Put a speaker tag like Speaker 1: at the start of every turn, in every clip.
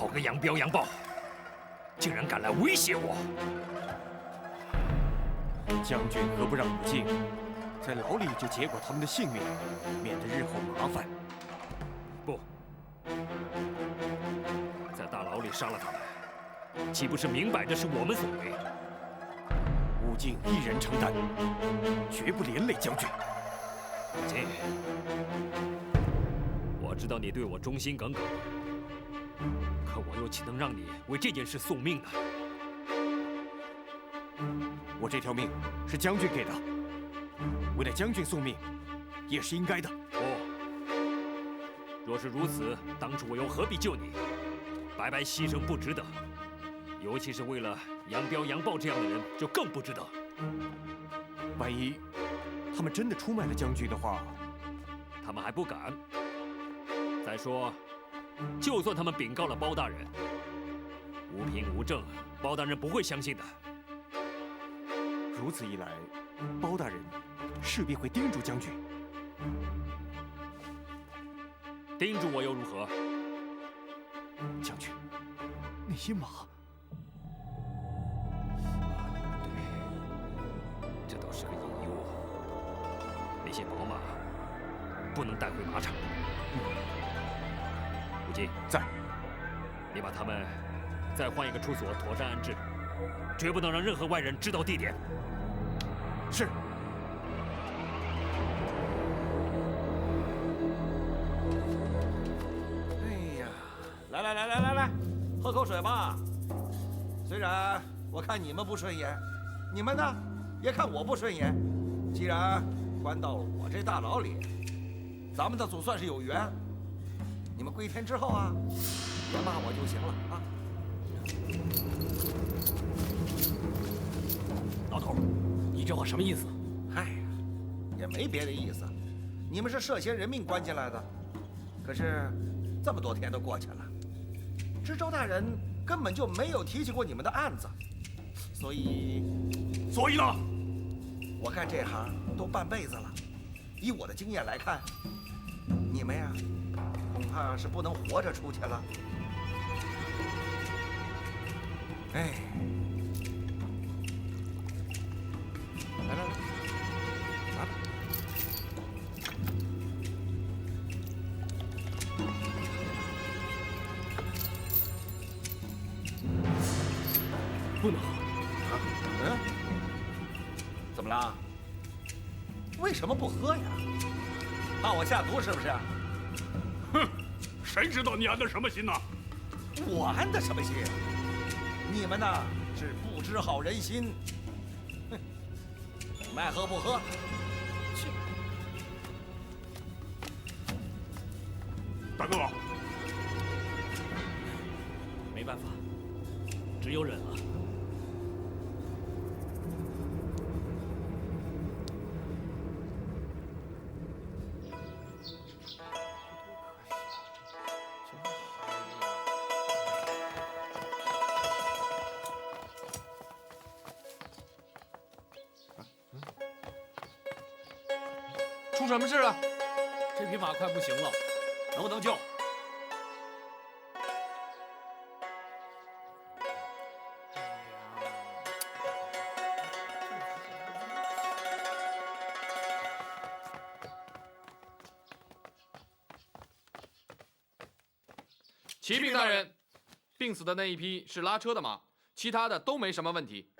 Speaker 1: 好个杨彪、杨豹，竟然敢来威胁我！
Speaker 2: 将军何不让武进在牢里就结果他们的性命，免得日后麻烦？
Speaker 1: 不，在大牢里杀了他们，岂不是明摆着是我们所为？
Speaker 2: 武进一人承担，绝不连累将军。
Speaker 1: 武进，我知道你对我忠心耿耿，可我又岂能让你为这件事送命呢？
Speaker 2: 我这条命是将军给的，为了将军送命，也是应该的。
Speaker 1: 不，若是如此，当初我又何必救你？白白牺牲不值得，尤其是为了杨彪、杨豹这样的人，就更不值得。
Speaker 2: 万一他们真的出卖了将军的话，
Speaker 1: 他们还不敢。再说，就算他们禀告了包大人，无凭无证，包大人不会相信的。
Speaker 2: 如此一来，包大人势必会盯住将军。
Speaker 1: 盯住我又如何？
Speaker 2: 将军，那些马……
Speaker 1: 对，这倒是个隐忧。那些宝马不能带回马场。武进
Speaker 2: 在，
Speaker 1: 你把他们再换一个处所，妥善安置，绝不能让任何外人知道地点。
Speaker 2: 是。
Speaker 3: 哎呀，来，喝口水吧。虽然我看你们不顺眼，你们呢也看我不顺眼。既然关到了我这大牢里，咱们的总算是有缘。你们归天之后啊，别骂我就行了啊。
Speaker 1: 老头，你这话什么意思？
Speaker 3: 嗨，也没别的意思。你们是涉嫌人命关进来的，可是这么多天都过去了，知州大人根本就没有提起过你们的案子，所以
Speaker 1: 呢？
Speaker 3: 我干这行都半辈子了，以我的经验来看，你们呀，恐怕是不能活着出去了。哎，来，拿吧。
Speaker 1: 不能喝。
Speaker 3: 嗯？怎么了？为什么不喝呀？怕我下毒是不是？
Speaker 4: 哼，谁知道你安的什么心呐？
Speaker 3: 我安的什么心？你们呐是不知好人心。哼，你们爱喝不喝？去。
Speaker 4: 大哥，
Speaker 1: 没办法，只有忍了。
Speaker 5: 出什么事了？这匹马快不行了，
Speaker 3: 能不能救？
Speaker 5: 启禀大人，病死的那一匹是拉车的马，其他的都没什么问题。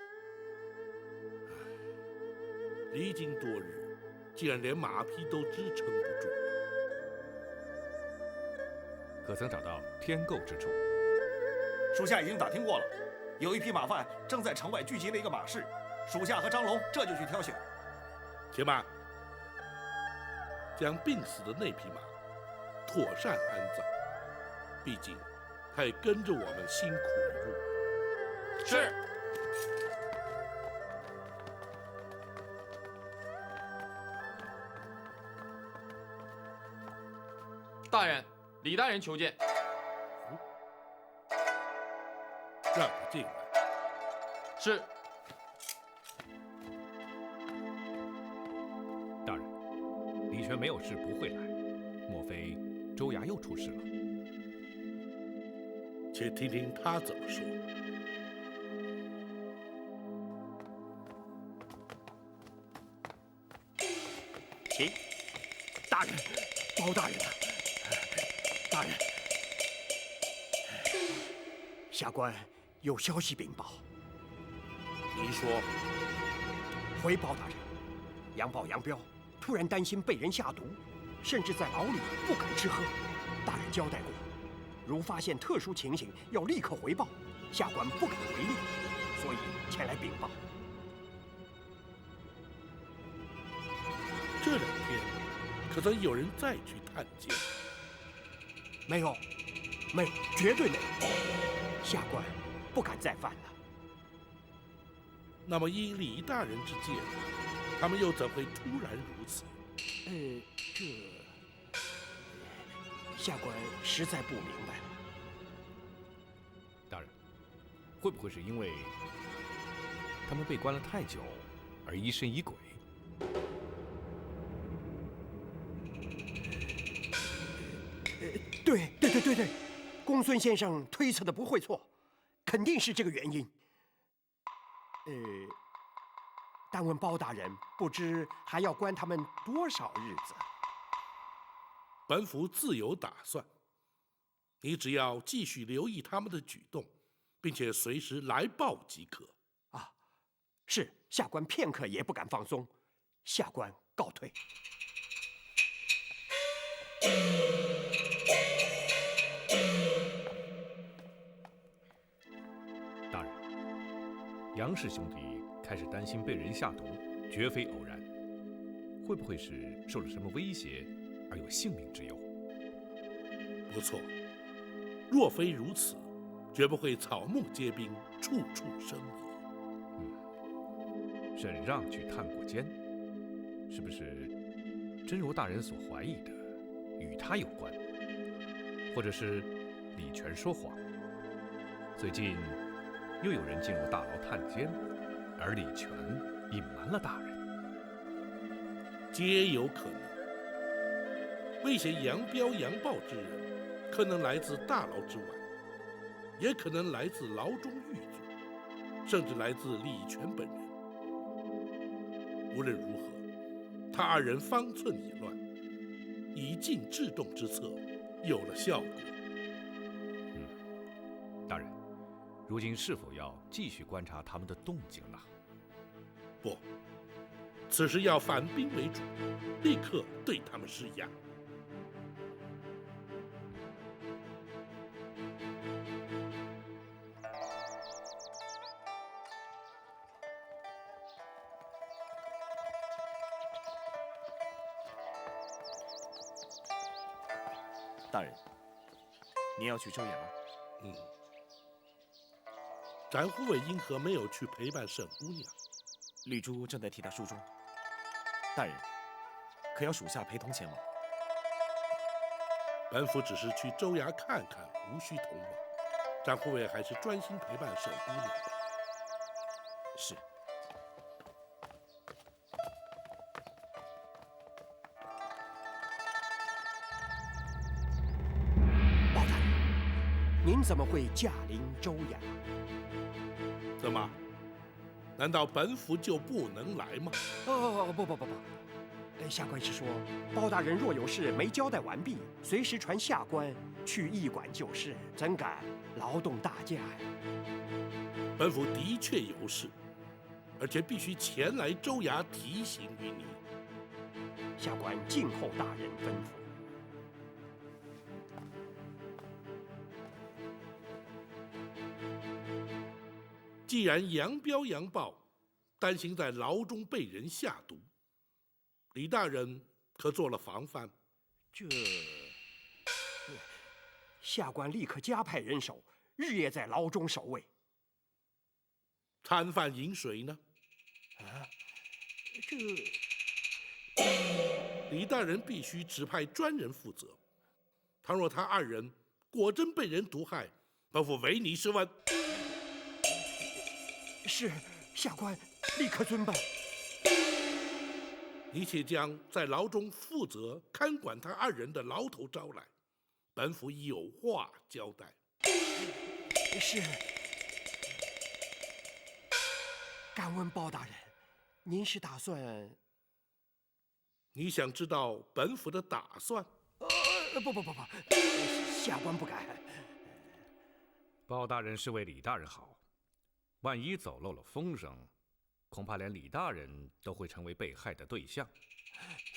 Speaker 4: 离经多日，竟然连马匹都支撑不住。
Speaker 6: 可曾找到添购之处？
Speaker 3: 属下已经打听过了，有一批马贩正在城外聚集了一个马市，属下和张龙这就去挑选。
Speaker 4: 且慢，将病死的那匹马妥善安葬，毕竟他也跟着我们辛苦一路。
Speaker 5: 是。大人，李大人求见。
Speaker 4: 让他进来。
Speaker 5: 是。
Speaker 6: 大人，李全没有事不会来，莫非州衙又出事了？
Speaker 4: 且听听他怎么说。
Speaker 2: 请，大人，包大人啊，大人，下官有消息禀报。
Speaker 4: 您说，
Speaker 2: 回包大人，杨豹杨彪突然担心被人下毒，甚至在牢里不敢吃喝。大人交代过，如发现特殊情形，要立刻回报。下官不敢违令，所以前来禀报。
Speaker 4: 这2天可曾有人再去探监？
Speaker 2: 没有，没有，绝对没有。下官不敢再犯了。
Speaker 4: 那么依李大人之见，他们又怎会突然如此？
Speaker 2: 下官实在不明白。
Speaker 6: 大人，会不会是因为他们被关了太久，而疑神疑鬼？
Speaker 2: 对，公孙先生推测的不会错，肯定是这个原因。但问包大人，不知还要关他们多少日子？
Speaker 4: 本府自有打算，你只要继续留意他们的举动，并且随时来报即可。
Speaker 2: 啊，是，下官片刻也不敢放松。下官告退。
Speaker 6: 大人，杨氏兄弟开始担心被人下毒，绝非偶然。会不会是受了什么威胁，而有性命之忧？
Speaker 4: 不错，若非如此，绝不会草木皆兵，处处生疑。
Speaker 6: 沈让去探过监，是不是真如大人所怀疑的，与他有关？或者是李全说谎？最近又有人进入大牢探监，而李全隐瞒了大人。
Speaker 4: 皆有可能。威胁杨彪、杨豹之人，可能来自大牢之外，也可能来自牢中狱卒，甚至来自李全本人。无论如何，他2人方寸已乱，以静制动之策有了效果。
Speaker 6: 大人，如今是否要继续观察他们的动静呢？
Speaker 4: 不，此时要反兵为主，立刻对他们施压。
Speaker 2: 大人，您要去州衙？
Speaker 4: 展护卫因何没有去陪伴沈姑娘？
Speaker 7: 绿珠正在替她梳妆。大人，可要属下陪同前往？
Speaker 4: 本府只是去州衙看看，无需同往。展护卫还是专心陪伴沈姑娘吧。
Speaker 7: 是。
Speaker 2: 包大人，您怎么会驾临州衙？
Speaker 4: 怎么？难道本府就不能来吗？
Speaker 2: 不，下官是说，包大人若有事没交代完毕，随时传下官去驿馆就事，怎敢劳动大驾呀？
Speaker 4: 本府的确有事，而且必须前来州衙提醒于你。
Speaker 2: 下官静候大人吩咐。
Speaker 4: 既然杨彪、杨豹担心在牢中被人下毒，李大人可做了防范？
Speaker 2: 下官立刻加派人手，日夜在牢中守卫。
Speaker 4: 餐饭饮水呢？李大人必须指派专人负责。倘若他2人果真被人毒害，本府唯你是问。
Speaker 2: 是，下官立刻遵办。
Speaker 4: 你且将在牢中负责看管他2人的牢头招来，本府有话交代。
Speaker 2: 是。敢问包大人，您是打算？
Speaker 4: 你想知道本府的打算？
Speaker 2: 不，下官不敢。
Speaker 6: 包大人是为李大人好，万一走漏了风声，恐怕连李大人都会成为被害的对象，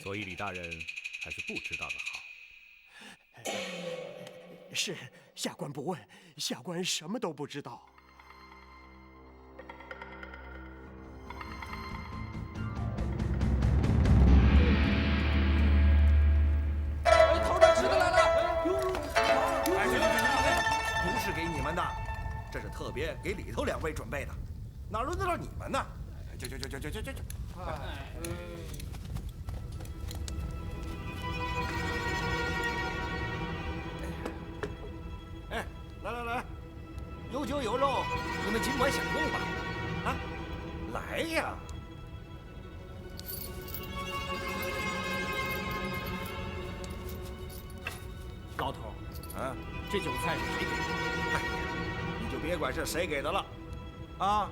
Speaker 6: 所以李大人还是不知道的好。
Speaker 2: 是，下官不问，下官什么都不知道。
Speaker 5: 头上吃的来了！
Speaker 3: 哎，不是给你们的，这是特别给里头2位准备的，哪轮得到你们呢？去！哎，来，有酒有肉，你们尽管享用吧。啊，来呀！
Speaker 2: 老头，
Speaker 3: 啊，
Speaker 2: 这酒菜是谁给的？
Speaker 3: 哎呀，你就别管是谁给的了，啊！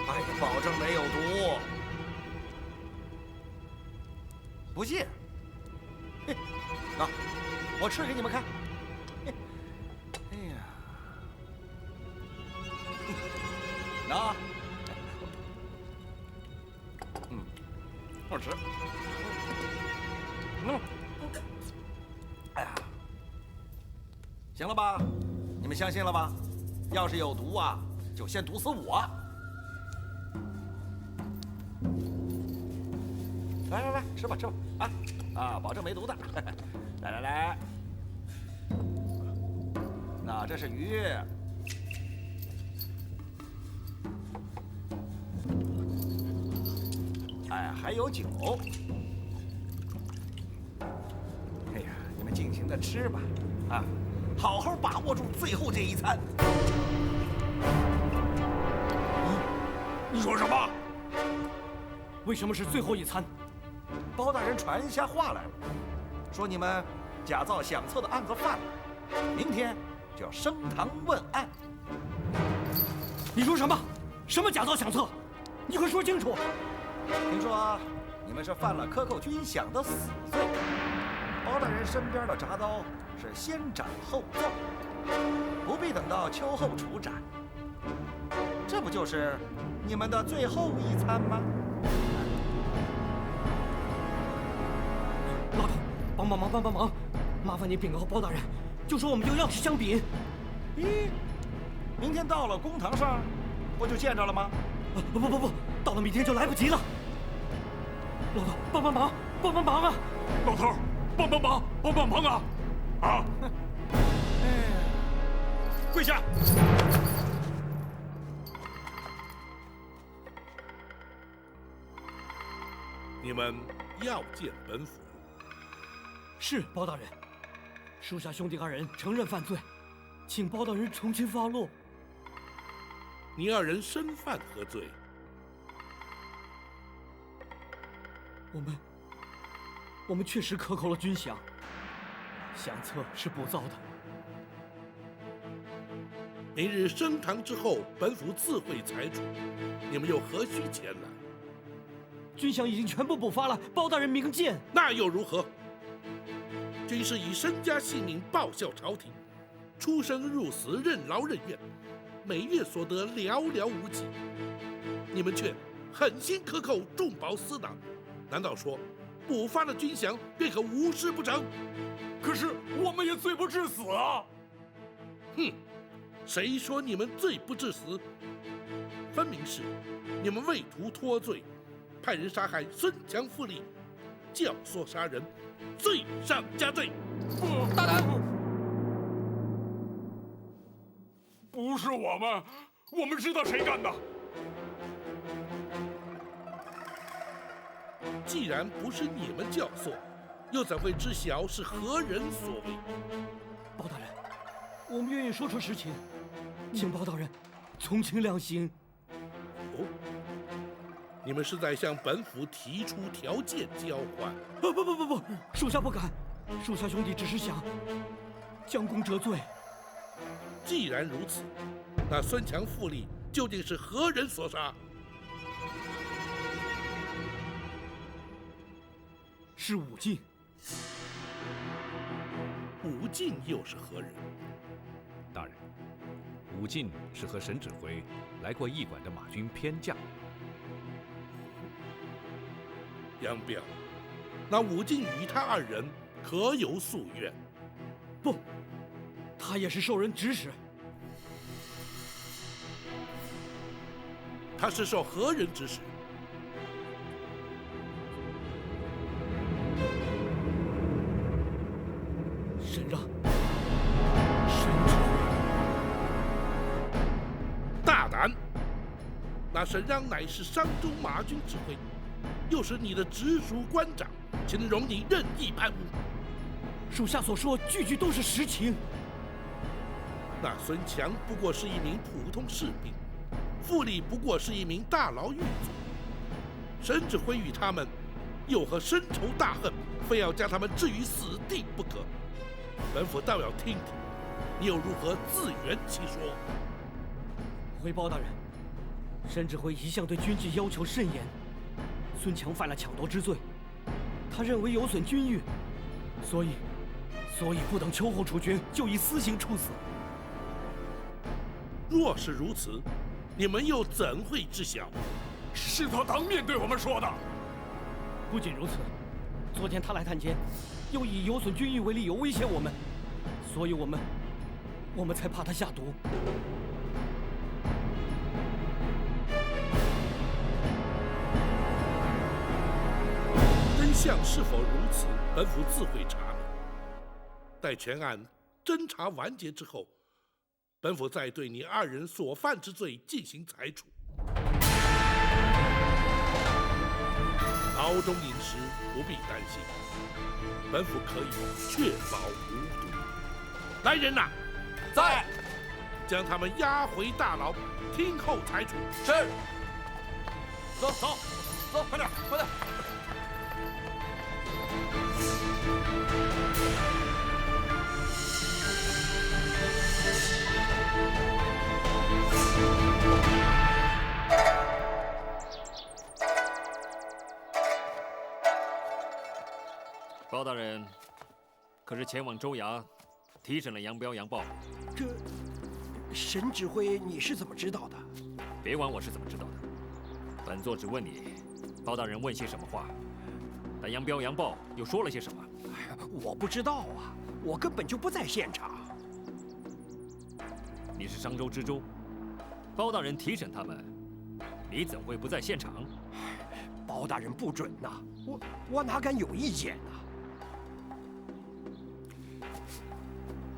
Speaker 3: 哎呀，保证没有毒。不信？嘿，那我吃给你们看。嘿，哎呀，那，好吃。哎呀，行了吧？你们相信了吧？要是有毒啊，就先毒死我。来，吃吧，啊，保证没毒的。来，那这是鱼，哎，还有酒。哎呀，你们尽情的吃吧，啊，好好把握住最后这一餐。
Speaker 2: 你说什么？为什么是最后一餐？
Speaker 3: 包大人传下话来了，说你们假造相册的案子犯了，明天就要升堂问案。
Speaker 2: 你说什么？什么假造相册？你快说清楚！
Speaker 3: 听说你们是犯了克扣军饷的死罪，包大人身边的铡刀是先斩后奏，不必等到秋后处斩。这不就是你们的最后一餐吗？
Speaker 2: 老头，帮忙！麻烦你禀告包大人，就说我们就要吃香饼。
Speaker 3: 咦，明天到了公堂上，不就见着了吗？
Speaker 2: 不，到了明天就来不及了。老头，帮忙啊！
Speaker 8: 老头，帮忙啊！啊！
Speaker 2: 跪下！
Speaker 4: 你们要见本府。
Speaker 2: 是包大人，属下兄弟2人承认犯罪，请包大人从轻发落。
Speaker 4: 你2人身犯何罪？
Speaker 2: 我们确实克扣了军饷，相册是补造的。
Speaker 4: 明日升堂之后，本府自会裁处，你们又何须前来？
Speaker 2: 军饷已经全部补发了，包大人明鉴。
Speaker 4: 那又如何？军士以身家性命报效朝廷，出生入死，任劳任怨，每月所得寥寥无几，你们却狠心克扣，重保私囊，难道说补发了军饷便可无事不成？
Speaker 8: 可是我们也罪不至死啊！
Speaker 4: 哼，谁说你们罪不至死？分明是你们为图脱罪，派人杀害孙强父力，教唆杀人，罪上加罪。
Speaker 5: 大胆！
Speaker 8: 不是我们知道谁干的。
Speaker 4: 既然不是你们教唆，又怎会知晓是何人所为？
Speaker 2: 包大人，我们愿意说出实情，请包大人从轻量刑。
Speaker 4: 哦，你们是在向本府提出条件交换？
Speaker 2: 不，属下不敢，属下兄弟只是想将功折罪。
Speaker 4: 既然如此，那孙强、傅立究竟是何人所杀？
Speaker 2: 是武进。
Speaker 4: 武进又是何人？
Speaker 6: 大人，武进是和沈指挥来过驿馆的马军偏将。
Speaker 4: 杨彪，那武进与他二人可有夙愿？
Speaker 2: 不，他也是受人指使。
Speaker 4: 他是受何人指使？
Speaker 2: 沈让，沈指挥，
Speaker 4: 大胆！那沈让乃是商州马军指挥，又是你的直属官长，岂能容你任意攀污？
Speaker 2: 属下所说句句都是实情。
Speaker 4: 那孙强不过是一名普通士兵，傅立不过是一名大牢狱卒，沈指挥与他们又何深仇大恨，非要将他们置于死地不可？本府倒要听听，你又如何自圆其说？
Speaker 2: 回报大人，沈指挥一向对军纪要求甚严，孙强犯了抢夺之罪，他认为有损军誉，所以不等秋后处决，就以私刑处死。
Speaker 4: 若是如此，你们又怎会知晓？
Speaker 8: 是他当面对我们说的。
Speaker 2: 不仅如此，昨天他来探监，又以有损军誉为理由威胁我们，所以我们才怕他下毒。
Speaker 4: 真相是否如此，本府自会查明。待全案侦查完结之后，本府再对你二人所犯之罪进行裁处。牢中饮食不必担心，本府可以确保无毒。来人呐！
Speaker 5: 在。
Speaker 4: 将他们押回大牢，听候裁处。
Speaker 5: 是。走，快点，快点。
Speaker 1: 包大人，可是前往州衙提审了杨彪、杨豹。
Speaker 2: 这，沈指挥，你是怎么知道的？
Speaker 1: 别管我是怎么知道的，本座只问你，包大人问些什么话？但杨彪、杨豹又说了些什么？
Speaker 2: 哎呀，我不知道啊，我根本就不在现场。
Speaker 1: 你是商州知州，包大人提审他们，你怎会不在现场？
Speaker 2: 包大人不准呐，我哪敢有意见呢？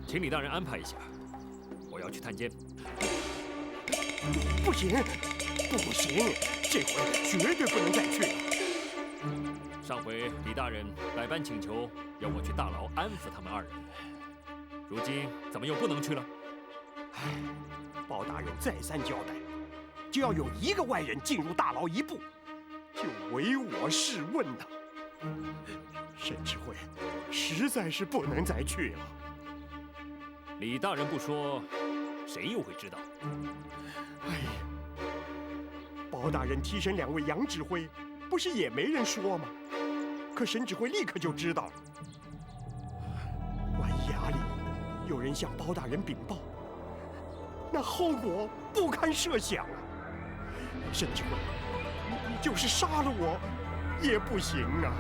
Speaker 1: 请李大人安排一下，我要去探监。
Speaker 2: 不行，不行，这回绝对不能再去了。
Speaker 1: 上回李大人百般请求，要我去大牢安抚他们二人，如今怎么又不能去了？
Speaker 2: 唉，包大人再三交代，只要有一个外人进入大牢一步，就唯我是问呐。沈指挥，实在是不能再去了。
Speaker 1: 李大人不说，谁又会知道？
Speaker 2: 哎呀，包大人提审两位杨指挥，不是也没人说吗？可沈指挥立刻就知道了。万一衙里有人向包大人禀报，那后果不堪设想啊！沈指挥，你就是杀了我，也不行啊！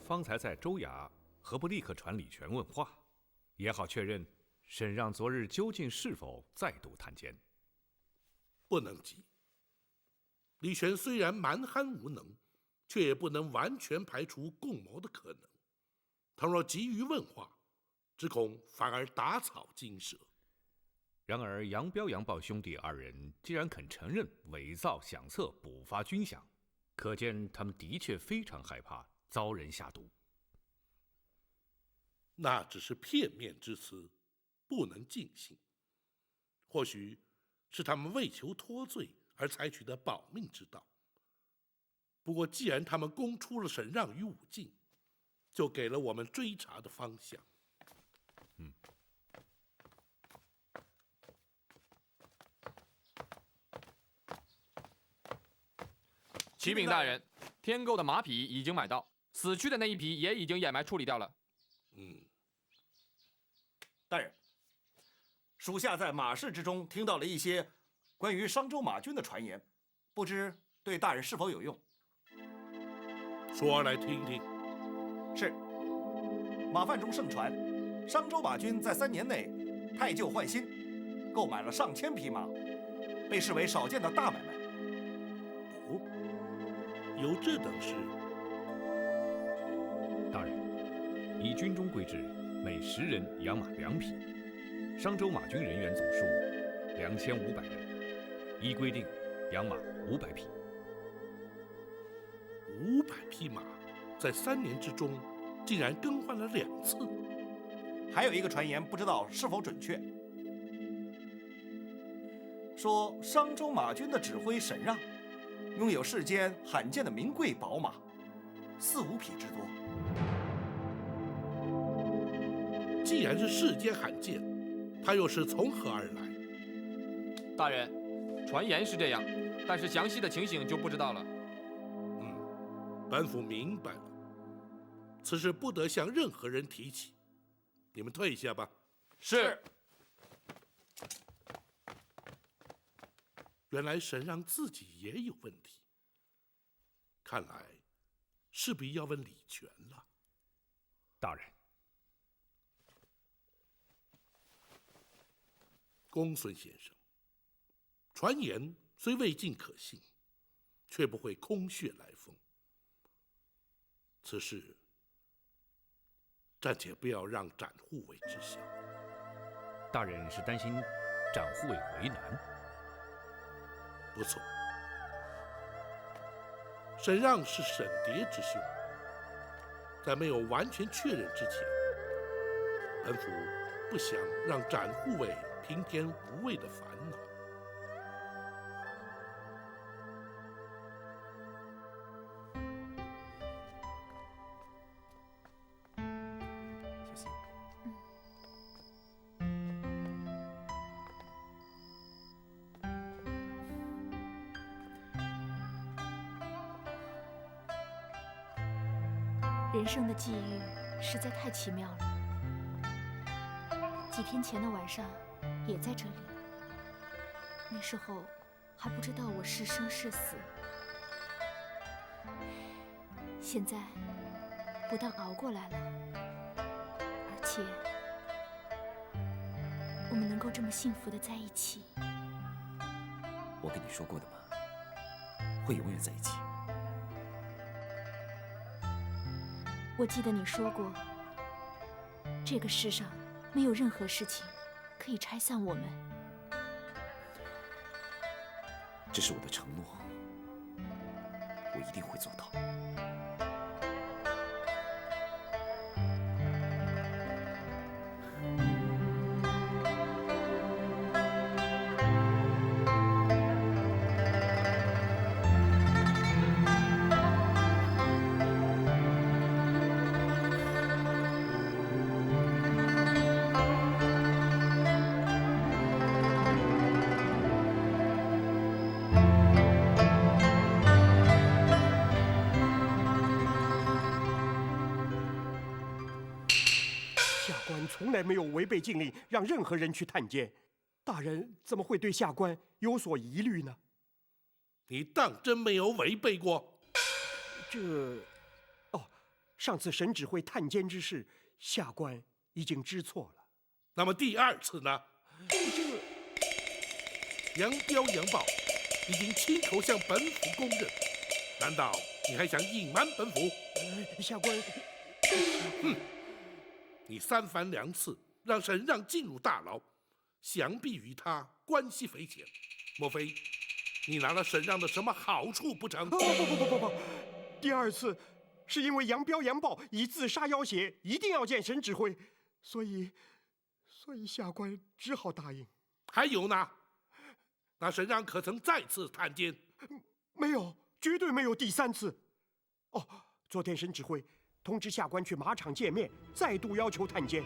Speaker 6: 方才在州衙，何不立刻传李全问话，也好确认沈让昨日究竟是否再度探监？
Speaker 4: 不能急。李全虽然蛮憨无能，却也不能完全排除共谋的可能。倘若急于问话，只恐反而打草惊蛇。
Speaker 6: 然而杨彪、杨豹兄弟二人既然肯承认伪造、想册、补发军饷，可见他们的确非常害怕遭人下毒。
Speaker 4: 那只是片面之词，不能尽信。或许是他们为求脱罪而采取的保命之道。不过既然他们供出了沈让与武进，就给了我们追查的方向。
Speaker 5: 启禀大人，天购的马匹已经买到，死去的那一匹也已经掩埋处理掉了。
Speaker 3: 大人，属下在马市之中听到了一些关于商州马军的传言，不知对大人是否有用？
Speaker 4: 说来听听。
Speaker 3: 是。马贩中盛传，商州马军在3年内汰旧换新，购买了上千匹马，被视为少见的大买卖。
Speaker 4: 有这等事？
Speaker 6: 大人，依军中规制，每10人养马2匹。商州马军人员总数2500人，依规定养马500匹。
Speaker 4: 500匹马，在3年之中，竟然更换了2次。
Speaker 3: 还有一个传言，不知道是否准确，说商州马军的指挥沈让，拥有世间罕见的名贵宝马，4、5匹之多。
Speaker 4: 既然是世间罕见，他又是从何而来？
Speaker 5: 大人，传言是这样，但是详细的情形就不知道了。
Speaker 4: 本府明白了，此事不得向任何人提起。你们退下吧。
Speaker 5: 是。
Speaker 4: 原来沈让自己也有问题，看来势必要问李全了。
Speaker 6: 大人，
Speaker 4: 公孙先生，传言虽未尽可信，却不会空穴来风。此事暂且不要让展护卫知晓。
Speaker 6: 大人是担心展护卫为难。
Speaker 4: 不错，沈让是沈蝶之兄，在没有完全确认之前，本府不想让展护卫平添无谓的烦恼。
Speaker 7: 小心。
Speaker 9: 人生的际遇实在太奇妙了。几天前的晚上，也在这里。那时候还不知道我是生是死，现在不但熬过来了，而且我们能够这么幸福的在一起。
Speaker 7: 我跟你说过的嘛，会永远在一起。
Speaker 9: 我记得你说过，这个世上没有任何事情可以拆散我们。
Speaker 7: 这是我的承诺，我一定会做到。
Speaker 2: 从来没有违背禁令，让任何人去探监。大人怎么会对下官有所疑虑呢？
Speaker 4: 你当真没有违背过？
Speaker 2: 上次沈指挥探监之事，下官已经知错了。
Speaker 4: 那么第2次呢？杨彪、杨豹已经亲口向本府供认，难道你还想隐瞒本府？
Speaker 2: 下官，
Speaker 4: 你3番2次让沈让进入大牢，想必与他关系匪浅。莫非你拿了沈让的什么好处不成？
Speaker 2: 不，第2次是因为杨彪、杨豹以自杀要挟，一定要见沈指挥，所以下官只好答应。
Speaker 4: 还有呢？那沈让可曾再次探监？
Speaker 2: 没有，绝对没有第3次。哦，昨天沈指挥通知下官去马场见面，再度要求探监，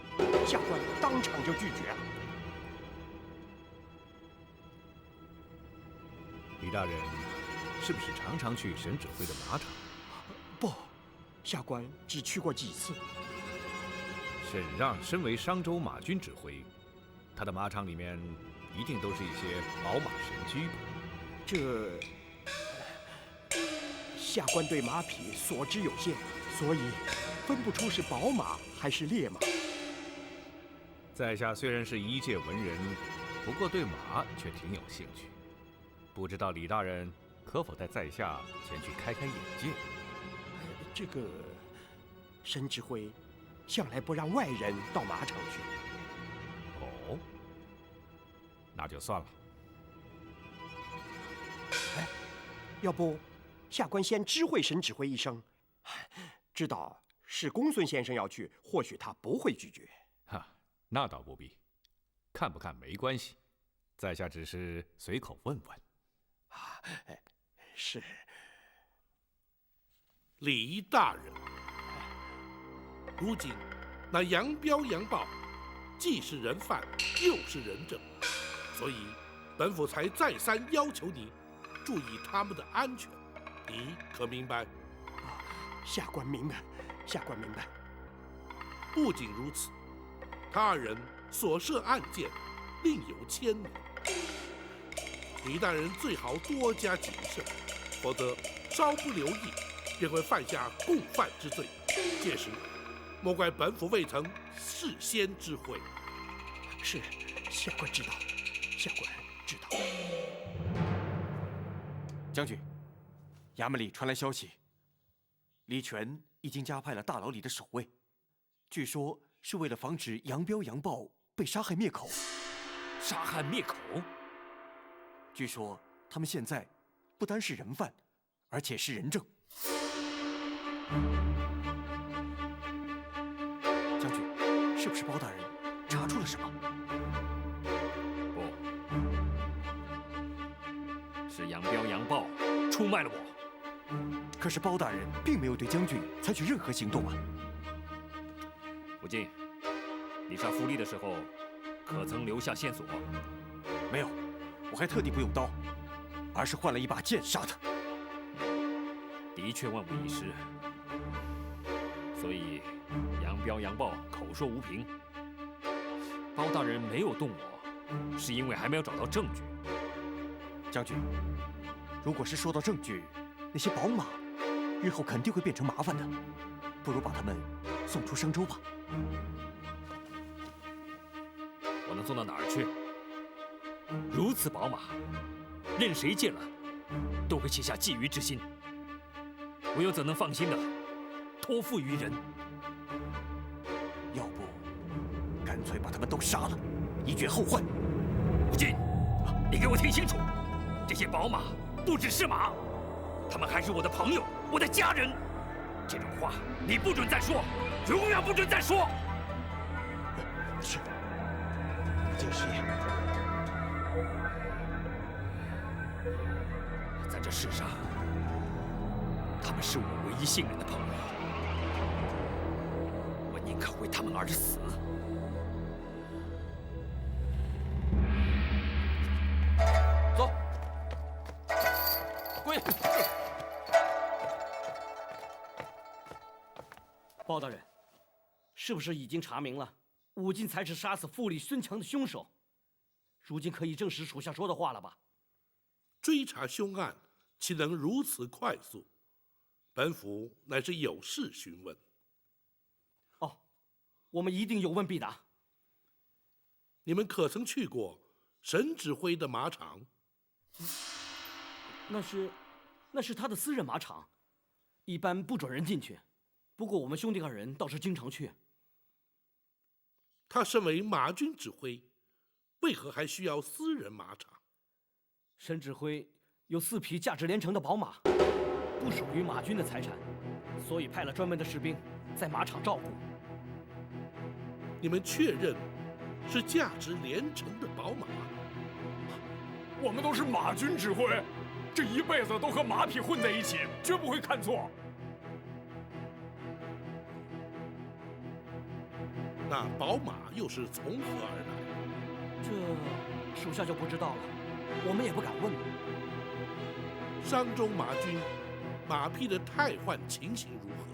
Speaker 2: 下官当场就拒绝了。
Speaker 6: 李大人是不是常常去沈指挥的马场？
Speaker 2: 不，下官只去过几次。
Speaker 6: 沈让身为商州马军指挥，他的马场里面一定都是一些宝马神驹吧？
Speaker 2: 这下官对马匹所知有限，所以分不出是宝马还是烈马。
Speaker 6: 在下虽然是一介文人，不过对马却挺有兴趣。不知道李大人可否带在下前去开开眼界？
Speaker 2: 这个沈指挥向来不让外人到马场去。
Speaker 6: 哦，那就算了。
Speaker 2: 哎，要不下官先知会沈指挥一声，知道是公孙先生要去，或许他不会拒绝。
Speaker 6: 哈，那倒不必，看不看没关系，在下只是随口问问。
Speaker 2: 啊，是。
Speaker 4: 李大人，如今那杨彪、杨豹既是人犯，又是人证，所以本府才再三要求你注意他们的安全。你可明白？
Speaker 2: 下官明白，下官明白。
Speaker 4: 不仅如此，他人所涉案件另有牵连，李大人最好多加谨慎，否则稍不留意，便会犯下共犯之罪。届时，莫怪本府未曾事先知会。
Speaker 2: 是，下官知道，下官知道。
Speaker 7: 将军，衙门里传来消息，李全已经加派了大牢里的守卫，据说是为了防止杨彪、杨豹被杀害灭口。
Speaker 1: 杀害灭口？
Speaker 7: 据说他们现在不单是人犯，而且是人证。将军，是不是包大人查出了什么？
Speaker 1: 不，是杨彪、杨豹出卖了我。
Speaker 7: 可是包大人并没有对将军采取任何行动啊！
Speaker 1: 福晋，你杀富丽的时候，可曾留下线索？
Speaker 7: 没有，我还特地不用刀，而是换了一把剑杀他。
Speaker 1: 的确万无一失。所以杨彪、杨豹口说无凭。包大人没有动我，是因为还没有找到证据。
Speaker 7: 将军，如果是说到证据，那些宝马日后肯定会变成麻烦的，不如把他们送出商州吧。
Speaker 1: 我能送到哪儿去？如此宝马，任谁见了都会起下觊觎之心。我又怎能放心的托付于人？
Speaker 7: 要不，干脆把他们都杀了，以绝后患。
Speaker 1: 福晋，你给我听清楚，这些宝马不只是马，他们还是我的朋友，我的家人。这种话你不准再说，永远不准再说。
Speaker 2: 是，敬师爷。
Speaker 1: 在这世上，他们是我唯一信任的朋友，我宁可为他们而死。
Speaker 5: 走，归。
Speaker 10: 包大人，是不是已经查明了武进才是杀死傅立孙强的凶手？如今可以证实属下说的话了吧？
Speaker 4: 追查凶案，岂能如此快速？本府乃是有事询问。
Speaker 10: 哦，我们一定有问必答。
Speaker 4: 你们可曾去过沈指挥的马场？
Speaker 10: 那是他的私人马场，一般不准人进去。不过我们兄弟2人倒是经常去。
Speaker 4: 他身为马军指挥，为何还需要私人马场？
Speaker 10: 沈指挥有4匹价值连城的宝马，不属于马军的财产，所以派了专门的士兵在马场照顾。
Speaker 4: 你们确认是价值连城的宝马？
Speaker 8: 我们都是马军指挥，这一辈子都和马匹混在一起，绝不会看错。
Speaker 4: 那宝马又是从何而来？
Speaker 10: 这属下就不知道了，我们也不敢问。
Speaker 4: 商州马军马匹的汰换情形如何？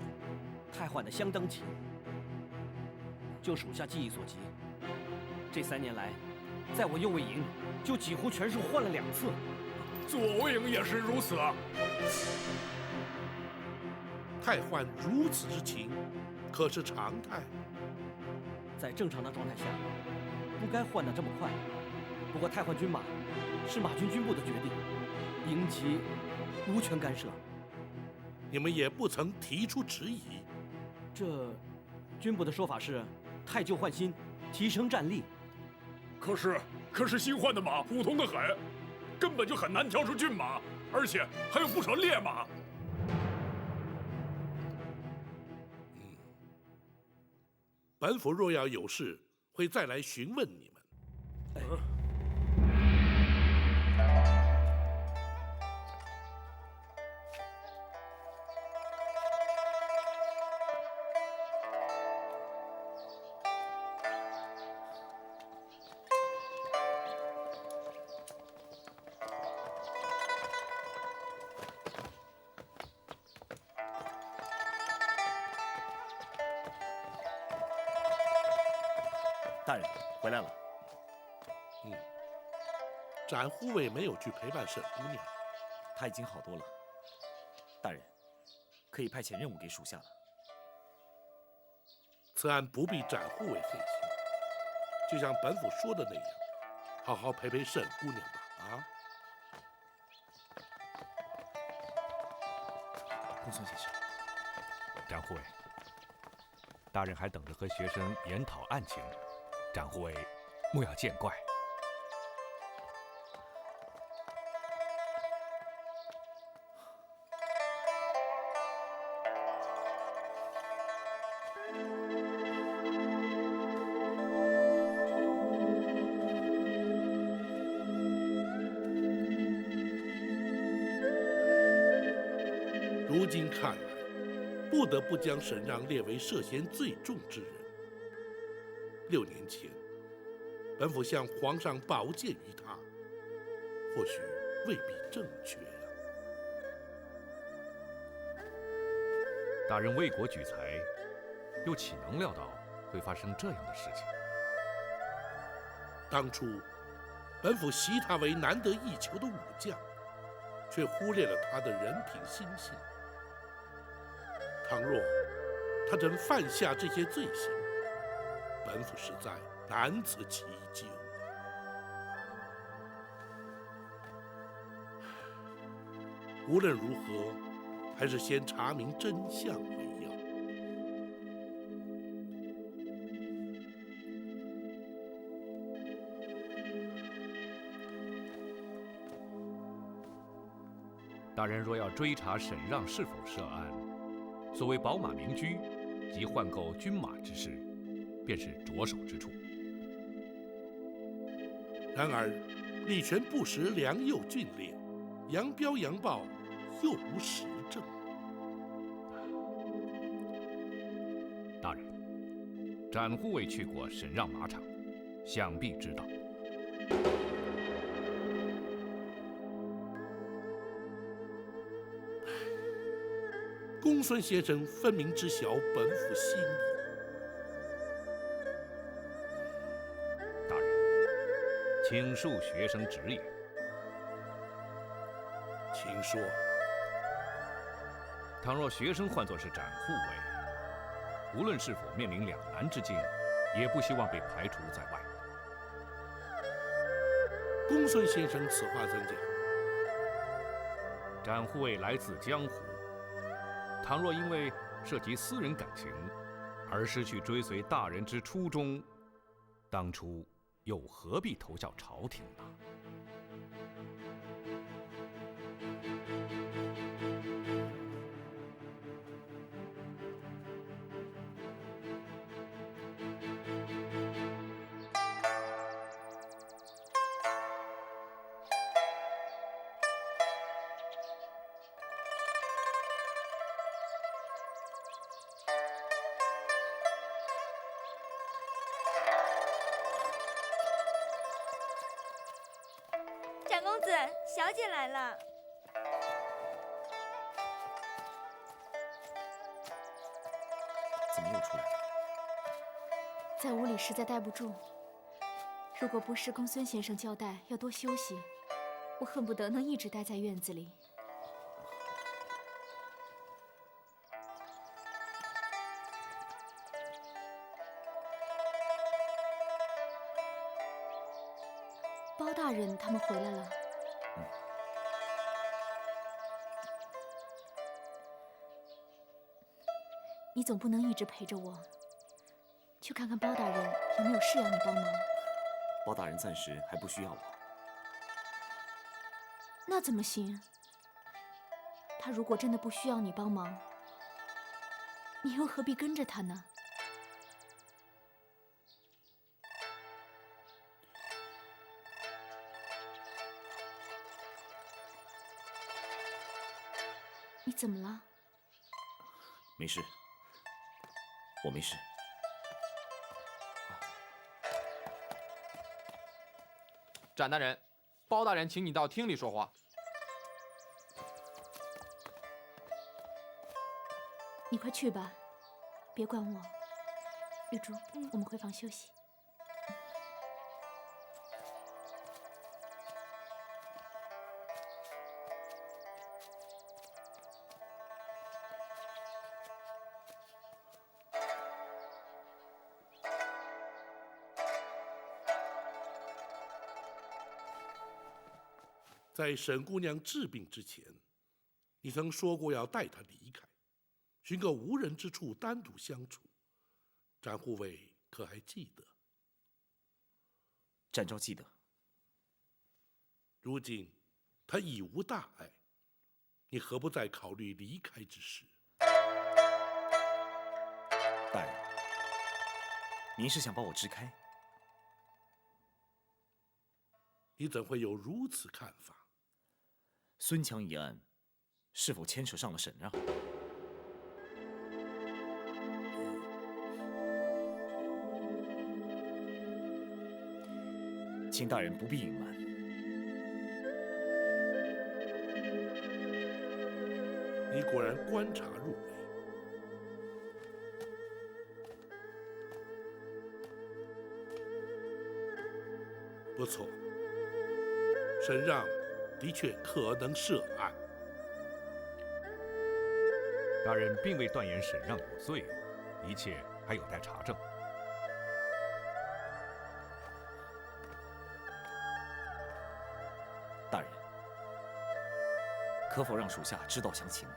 Speaker 10: 汰换的相当勤。就属下记忆所及，这3年来，在我右卫营就几乎全数换了2次。
Speaker 8: 左卫营也是如此。
Speaker 4: 汰换如此之勤，可是常态。
Speaker 10: 在正常的状态下，不该换得这么快。不过汰换军马是马军军部的决定，营级无权干涉。
Speaker 4: 你们也不曾提出质疑。
Speaker 10: 这军部的说法是汰旧换新，提升战力。
Speaker 8: 可是新换的马普通的很，根本就很难挑出骏马，而且还有不少烈马。
Speaker 4: 本府若要有事，会再来询问你们。
Speaker 7: 大人回来了。
Speaker 4: 展护卫没有去陪伴沈姑娘，
Speaker 7: 她已经好多了。大人，可以派遣任务给属下了。
Speaker 4: 此案不必展护卫费心，就像本府说的那样，好好陪陪沈姑娘吧。啊，
Speaker 7: 公孙先生，
Speaker 6: 展护卫，大人还等着和学生研讨案情，展护卫莫要见怪。
Speaker 4: 如今看来，不得不将沈让列为涉嫌最重之人。6年前，本府向皇上保荐于他，或许未必正确呀。
Speaker 6: 大人为国举才，又岂能料到会发生这样的事情？
Speaker 4: 当初，本府习他为难得一求的武将，却忽略了他的人品心性。倘若他真犯下这些罪行，本府实在难辞其咎。无论如何，还是先查明真相为要。
Speaker 6: 大人若要追查沈让是否涉案，所谓宝马名驹及换购军马之事，便是着手之处。
Speaker 4: 然而，李全不识良莠俊烈，杨彪、杨豹又无实证。
Speaker 6: 大人，展护卫去过沈让马场，想必知道。
Speaker 4: 公孙先生分明知晓本府心意。
Speaker 6: 大人，请恕学生直言。
Speaker 4: 请说。
Speaker 6: 倘若学生换作是展护卫，无论是否面临两难之境，也不希望被排除在外。
Speaker 4: 公孙先生此话怎讲？
Speaker 6: 展护卫来自江湖，倘若因为涉及私人感情而失去追随大人之初衷，当初又何必投效朝廷呢？
Speaker 11: 长公子，小姐来了。
Speaker 7: 怎么又出来了？
Speaker 9: 在屋里实在待不住，如果不是公孙先生交代要多休息，我恨不得能一直待在院子里。包大人他们回来了。你总不能一直陪着我。去看看包大人有没有事要你帮忙。
Speaker 7: 包大人暂时还不需要我。
Speaker 9: 那怎么行？他如果真的不需要你帮忙，你又何必跟着他呢？你怎么了？
Speaker 7: 没事，我没事。
Speaker 5: 展大人，包大人请你到厅里说话。
Speaker 9: 你快去吧，别管我。玉珠，我们回房休息。
Speaker 4: 在沈姑娘治病之前，你曾说过要带她离开，寻个无人之处单独相处。展护卫可还记得？
Speaker 7: 展昭记得。
Speaker 4: 如今她已无大碍，你何不再考虑离开之事？
Speaker 7: 大人，您是想把我支开？
Speaker 4: 你怎会有如此看法？
Speaker 7: 孙强一案是否牵扯上了沈让？请大人不必隐瞒。
Speaker 4: 你果然观察入微。不错，沈让的确可能涉案。
Speaker 6: 大人并未断言沈让有罪，一切还有待查证。
Speaker 7: 大人，可否让属下知道详情？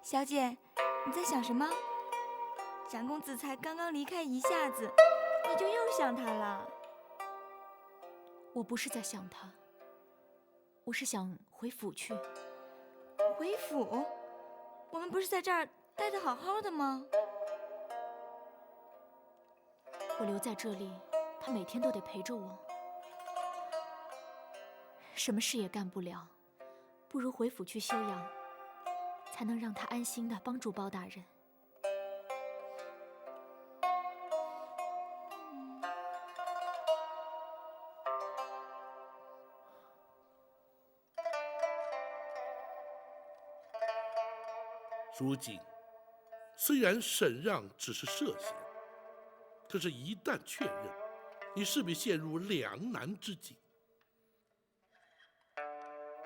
Speaker 11: 小姐，你在想什么？展公子才刚刚离开一下子，你就又想他了？
Speaker 9: 我不是在想他，我是想回府去。
Speaker 11: 回府？我们不是在这儿待得好好的吗？
Speaker 9: 我留在这里，他每天都得陪着我，什么事也干不了，不如回府去休养，才能让他安心地帮助包大人。
Speaker 4: 如今，虽然沈让只是涉嫌，可是一旦确认，你势必陷入两难之境。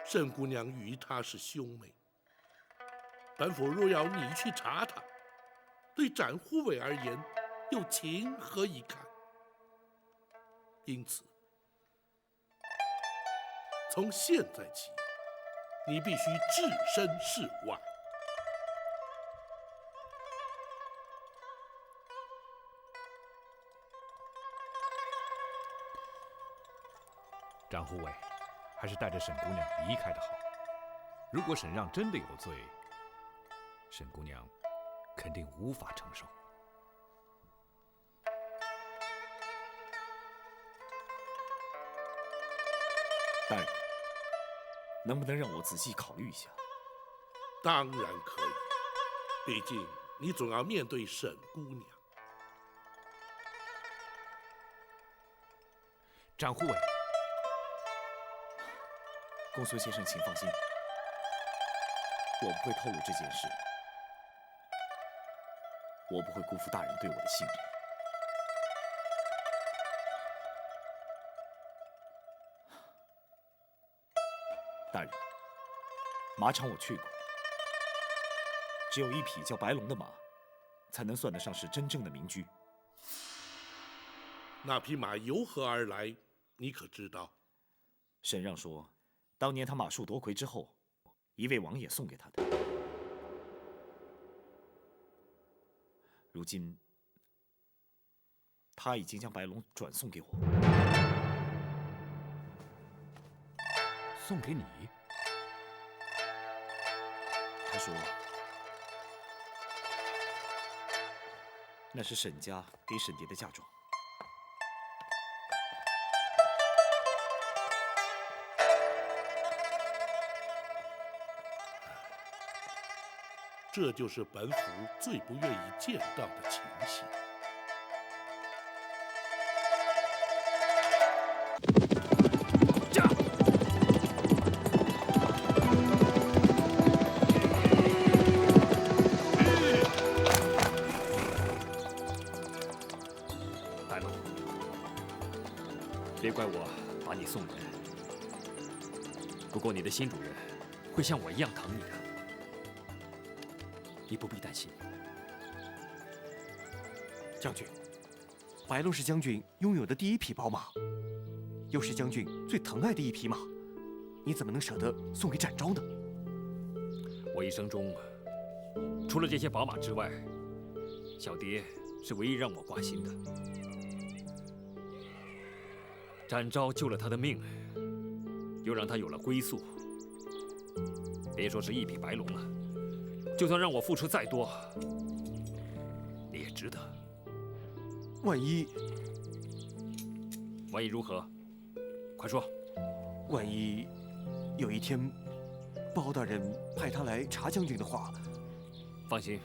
Speaker 4: 沈姑娘与他是兄妹，本府若要你去查他，对展护卫而言，又情何以堪？因此，从现在起，你必须置身事外。
Speaker 6: 展护卫，还是带着沈姑娘离开的好。如果沈让真的有罪，沈姑娘肯定无法承受。
Speaker 12: 大人，能不能让我仔细考虑一下？
Speaker 4: 当然可以，毕竟你总要面对沈姑娘。
Speaker 6: 展护卫，
Speaker 12: 公孙先生，请放心，我不会透露这件事，我不会辜负大人对我的信任。大人，马场我去过，只有一匹叫白龙的马，才能算得上是真正的名驹。
Speaker 4: 那匹马由何而来？你可知道？
Speaker 12: 沈让说，当年他马术夺魁之后，一位王爷送给他的。如今，他已经将白龙转送给我。
Speaker 6: 送给你？
Speaker 12: 他说，那是沈家给沈蝶的嫁妆。
Speaker 4: 这就是本府最不愿意见到的情形。
Speaker 1: 白龙，别怪我把你送人，不过你的新主人会像我一样疼你的。你不必担心，
Speaker 7: 将军，白龙是将军拥有的第一匹宝马，又是将军最疼爱的一匹马，你怎么能舍得送给展昭呢？
Speaker 1: 我一生中，除了这些宝马之外，小蝶是唯一让我挂心的。展昭救了他的命，又让他有了归宿，别说是一匹白龙了。就算让我付出再多，你也值得。
Speaker 7: 万一
Speaker 1: 如何？快说。
Speaker 7: 万一有一天，包大人派他来查将军的话，
Speaker 1: 放心，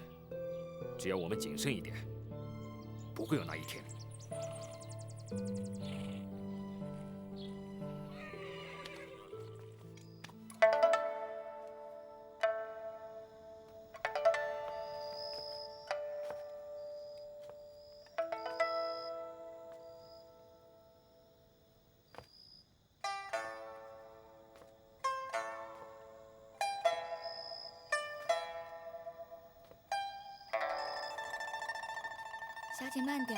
Speaker 1: 只要我们谨慎一点，不会有那一天。
Speaker 11: 小姐慢点。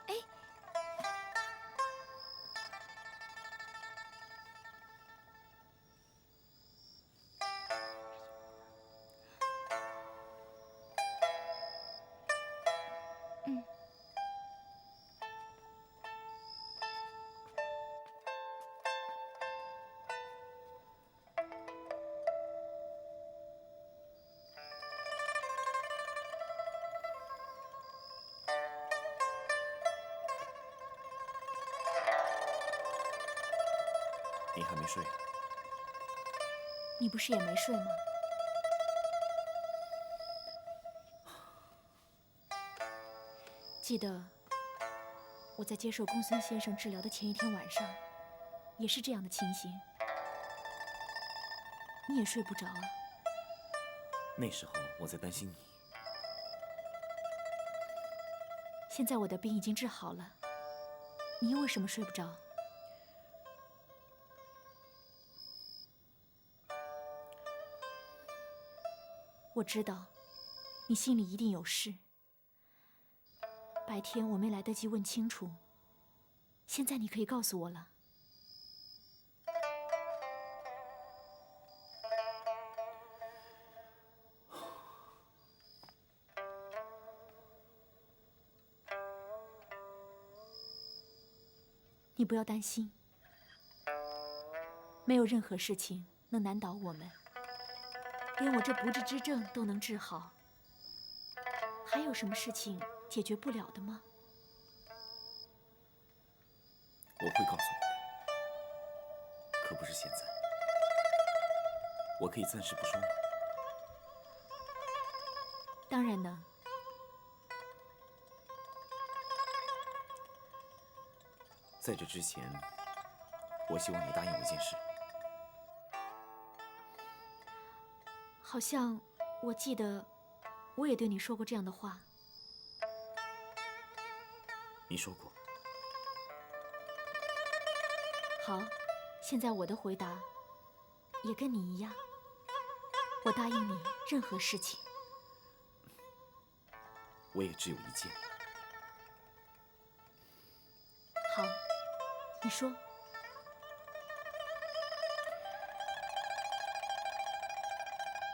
Speaker 11: 哎，
Speaker 12: 你还没睡啊？
Speaker 9: 你不是也没睡吗？记得我在接受公孙先生治疗的前一天晚上，也是这样的情形。你也睡不着啊？
Speaker 12: 那时候我在担心你。
Speaker 9: 现在我的病已经治好了，你又为什么睡不着？我知道，你心里一定有事。白天我没来得及问清楚，现在你可以告诉我了。你不要担心，没有任何事情能难倒我们，连我这不治之症都能治好，还有什么事情解决不了的吗？
Speaker 12: 我会告诉你的，可不是现在。我可以暂时不说吗？
Speaker 9: 当然能。
Speaker 12: 在这之前，我希望你答应我一件事。
Speaker 9: 好像我记得我也对你说过这样的话。
Speaker 12: 你说过。
Speaker 9: 好，现在我的回答也跟你一样，我答应你任何事情。
Speaker 12: 我也只有一件。
Speaker 9: 好，你说。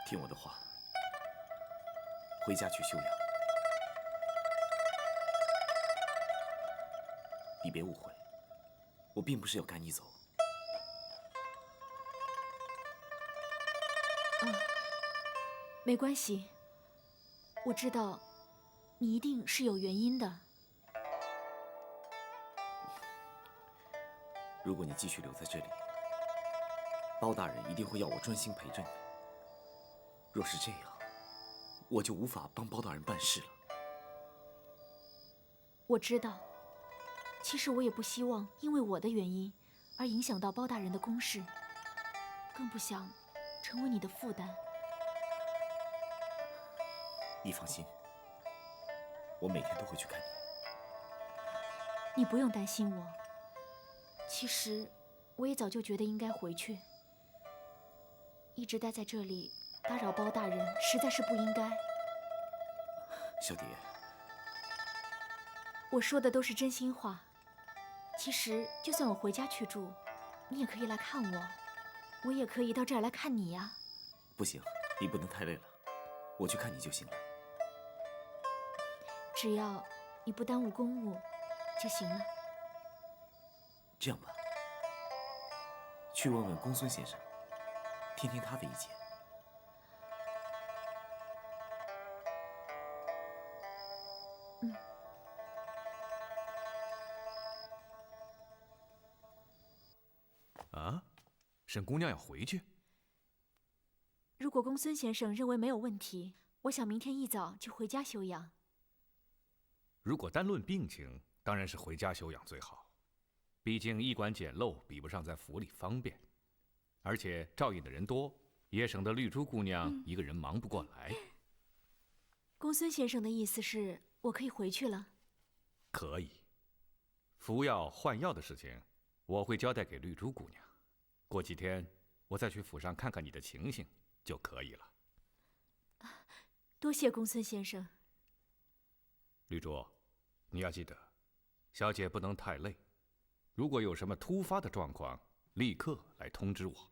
Speaker 12: 听我的话，回家去休养。你别误会，我并不是要赶你走。
Speaker 9: 没关系，我知道你一定是有原因的。
Speaker 12: 如果你继续留在这里，包大人一定会要我专心陪着你。若是这样，我就无法帮包大人办事了。
Speaker 9: 我知道，其实我也不希望因为我的原因而影响到包大人的公事，更不想成为你的负担。
Speaker 12: 你放心，我每天都会去看你。
Speaker 9: 你不用担心我。其实，我也早就觉得应该回去。一直待在这里，打扰包大人，实在是不应该。
Speaker 12: 小蝶，
Speaker 9: 我说的都是真心话。其实，就算我回家去住，你也可以来看我，我也可以到这儿来看你呀。
Speaker 12: 不行，你不能太累了，我去看你就行了。
Speaker 9: 只要你不耽误公务就行了。
Speaker 12: 这样吧，去问问公孙先生，听听他的意见。
Speaker 6: 啊，沈姑娘要回去？
Speaker 9: 如果公孙先生认为没有问题，我想明天一早就回家休养。
Speaker 6: 如果单论病情，当然是回家休养最好。毕竟驿馆简陋，比不上在府里方便，而且照应的人多，也省得绿珠姑娘一个人忙不过来。
Speaker 9: 公孙先生的意思是我可以回去了？
Speaker 6: 可以。服药换药的事情，我会交代给绿珠姑娘。过几天我再去府上看看你的情形就可以了。
Speaker 9: 多谢公孙先生。
Speaker 6: 绿珠，你要记得，小姐不能太累。如果有什么突发的状况，立刻来通知我。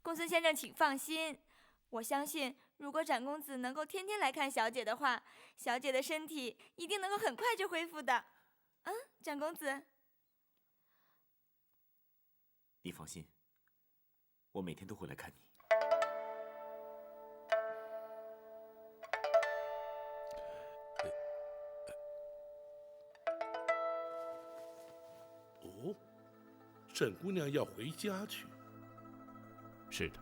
Speaker 11: 公孙先生，请放心，我相信，如果展公子能够天天来看小姐的话，小姐的身体一定能够很快就恢复的。展公子，
Speaker 12: 你放心，我每天都会来看你。
Speaker 4: 哦，沈姑娘要回家去。
Speaker 6: 是的，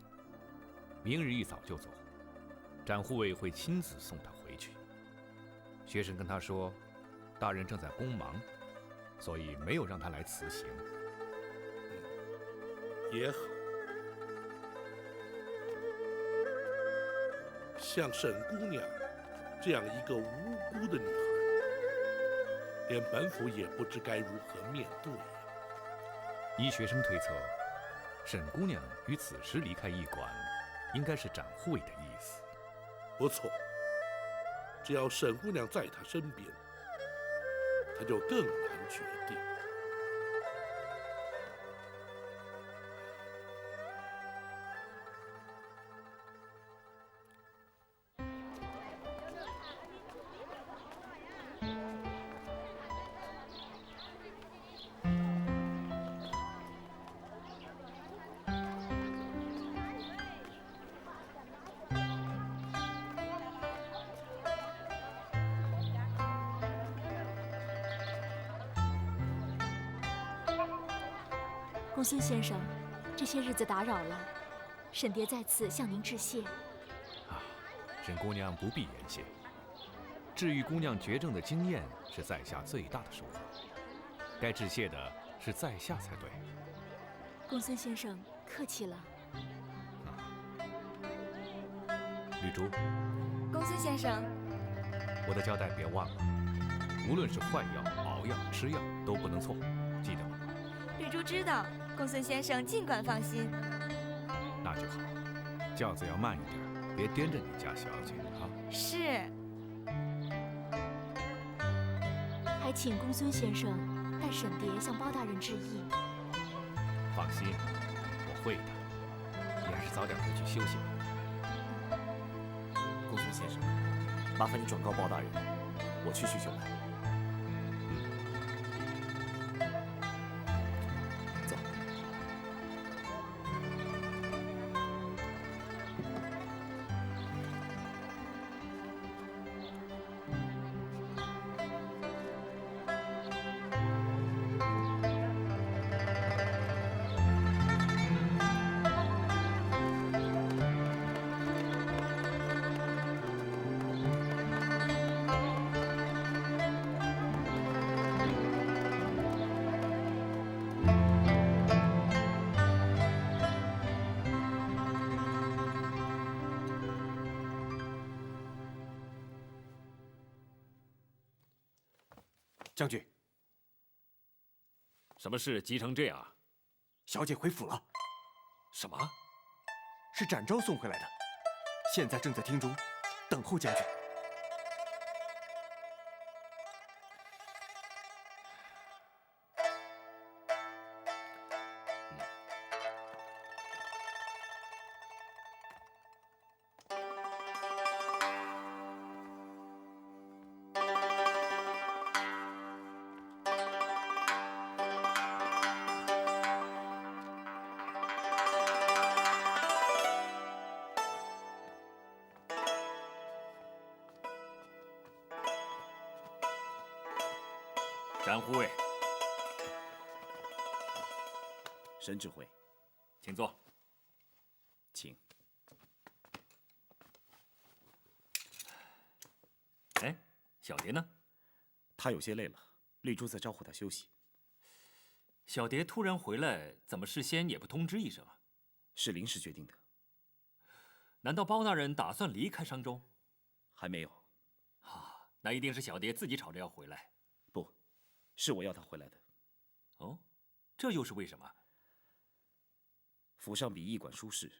Speaker 6: 明日一早就走，展护卫会亲自送她回去。学生跟她说，大人正在公忙，所以没有让她来辞行。
Speaker 4: 也好。像沈姑娘这样一个无辜的女孩，连本府也不知该如何面对呀。
Speaker 6: 依学生推测，沈姑娘于此时离开驿馆，应该是展护卫的意思。
Speaker 4: 不错，只要沈姑娘在她身边，她就更难决定。
Speaker 9: 公孙先生，这些日子打扰了，沈蝶在此向您致谢。
Speaker 6: 沈姑娘不必言谢。治愈姑娘绝症的经验是在下最大的收获，该致谢的是在下才对。
Speaker 9: 公孙先生客气了。
Speaker 6: 绿珠，
Speaker 11: 公孙先生，
Speaker 6: 我的交代别忘了，无论是换药、熬药、吃药都不能错，记得吗？
Speaker 11: 绿珠知道，公孙先生尽管放心。
Speaker 6: 那就好，轿子要慢一点，别颠着你家小姐啊。
Speaker 11: 是。
Speaker 9: 还请公孙先生代沈蝶向包大人致意。
Speaker 6: 放心，我会的。你还是早点回去休息吧。
Speaker 12: 公孙先生，麻烦你转告包大人，我去叙就来。走。
Speaker 7: 将军，
Speaker 1: 什么事急成这样？
Speaker 7: 小姐回府了。
Speaker 1: 什么？
Speaker 7: 是展昭送回来的，现在正在厅中等候将军。
Speaker 1: 展护卫，
Speaker 12: 沈指挥，
Speaker 1: 请坐。
Speaker 12: 请。
Speaker 1: 哎，小蝶呢？
Speaker 12: 她有些累了，绿珠在招呼她休息。
Speaker 1: 小蝶突然回来，怎么事先也不通知一声啊？
Speaker 12: 是临时决定的。
Speaker 1: 难道包大人打算离开商州？
Speaker 12: 还没有。
Speaker 1: 啊，那一定是小蝶自己吵着要回来。
Speaker 12: 不，是我要她回来的。
Speaker 1: 哦，这又是为什么？
Speaker 12: 府上比驿馆舒适，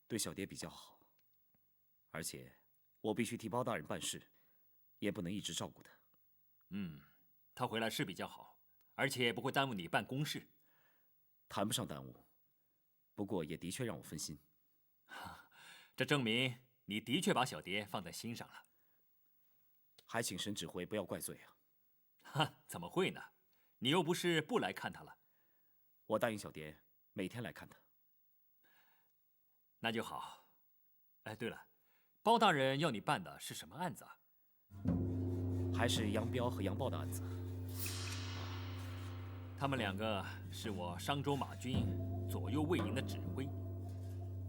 Speaker 12: 对小蝶比较好。而且，我必须替包大人办事，也不能一直照顾她。
Speaker 1: 她回来是比较好，而且不会耽误你办公事。
Speaker 12: 谈不上耽误，不过也的确让我分心。
Speaker 1: 这证明你的确把小蝶放在心上了。
Speaker 12: 还请沈指挥不要怪罪啊！
Speaker 1: 哈，怎么会呢？你又不是不来看她了。
Speaker 12: 我答应小蝶每天来看她。
Speaker 1: 那就好。哎，对了，包大人要你办的是什么案子啊？
Speaker 12: 还是杨彪和杨豹的案子。
Speaker 1: 他们两个是我商州马军左右卫营的指挥。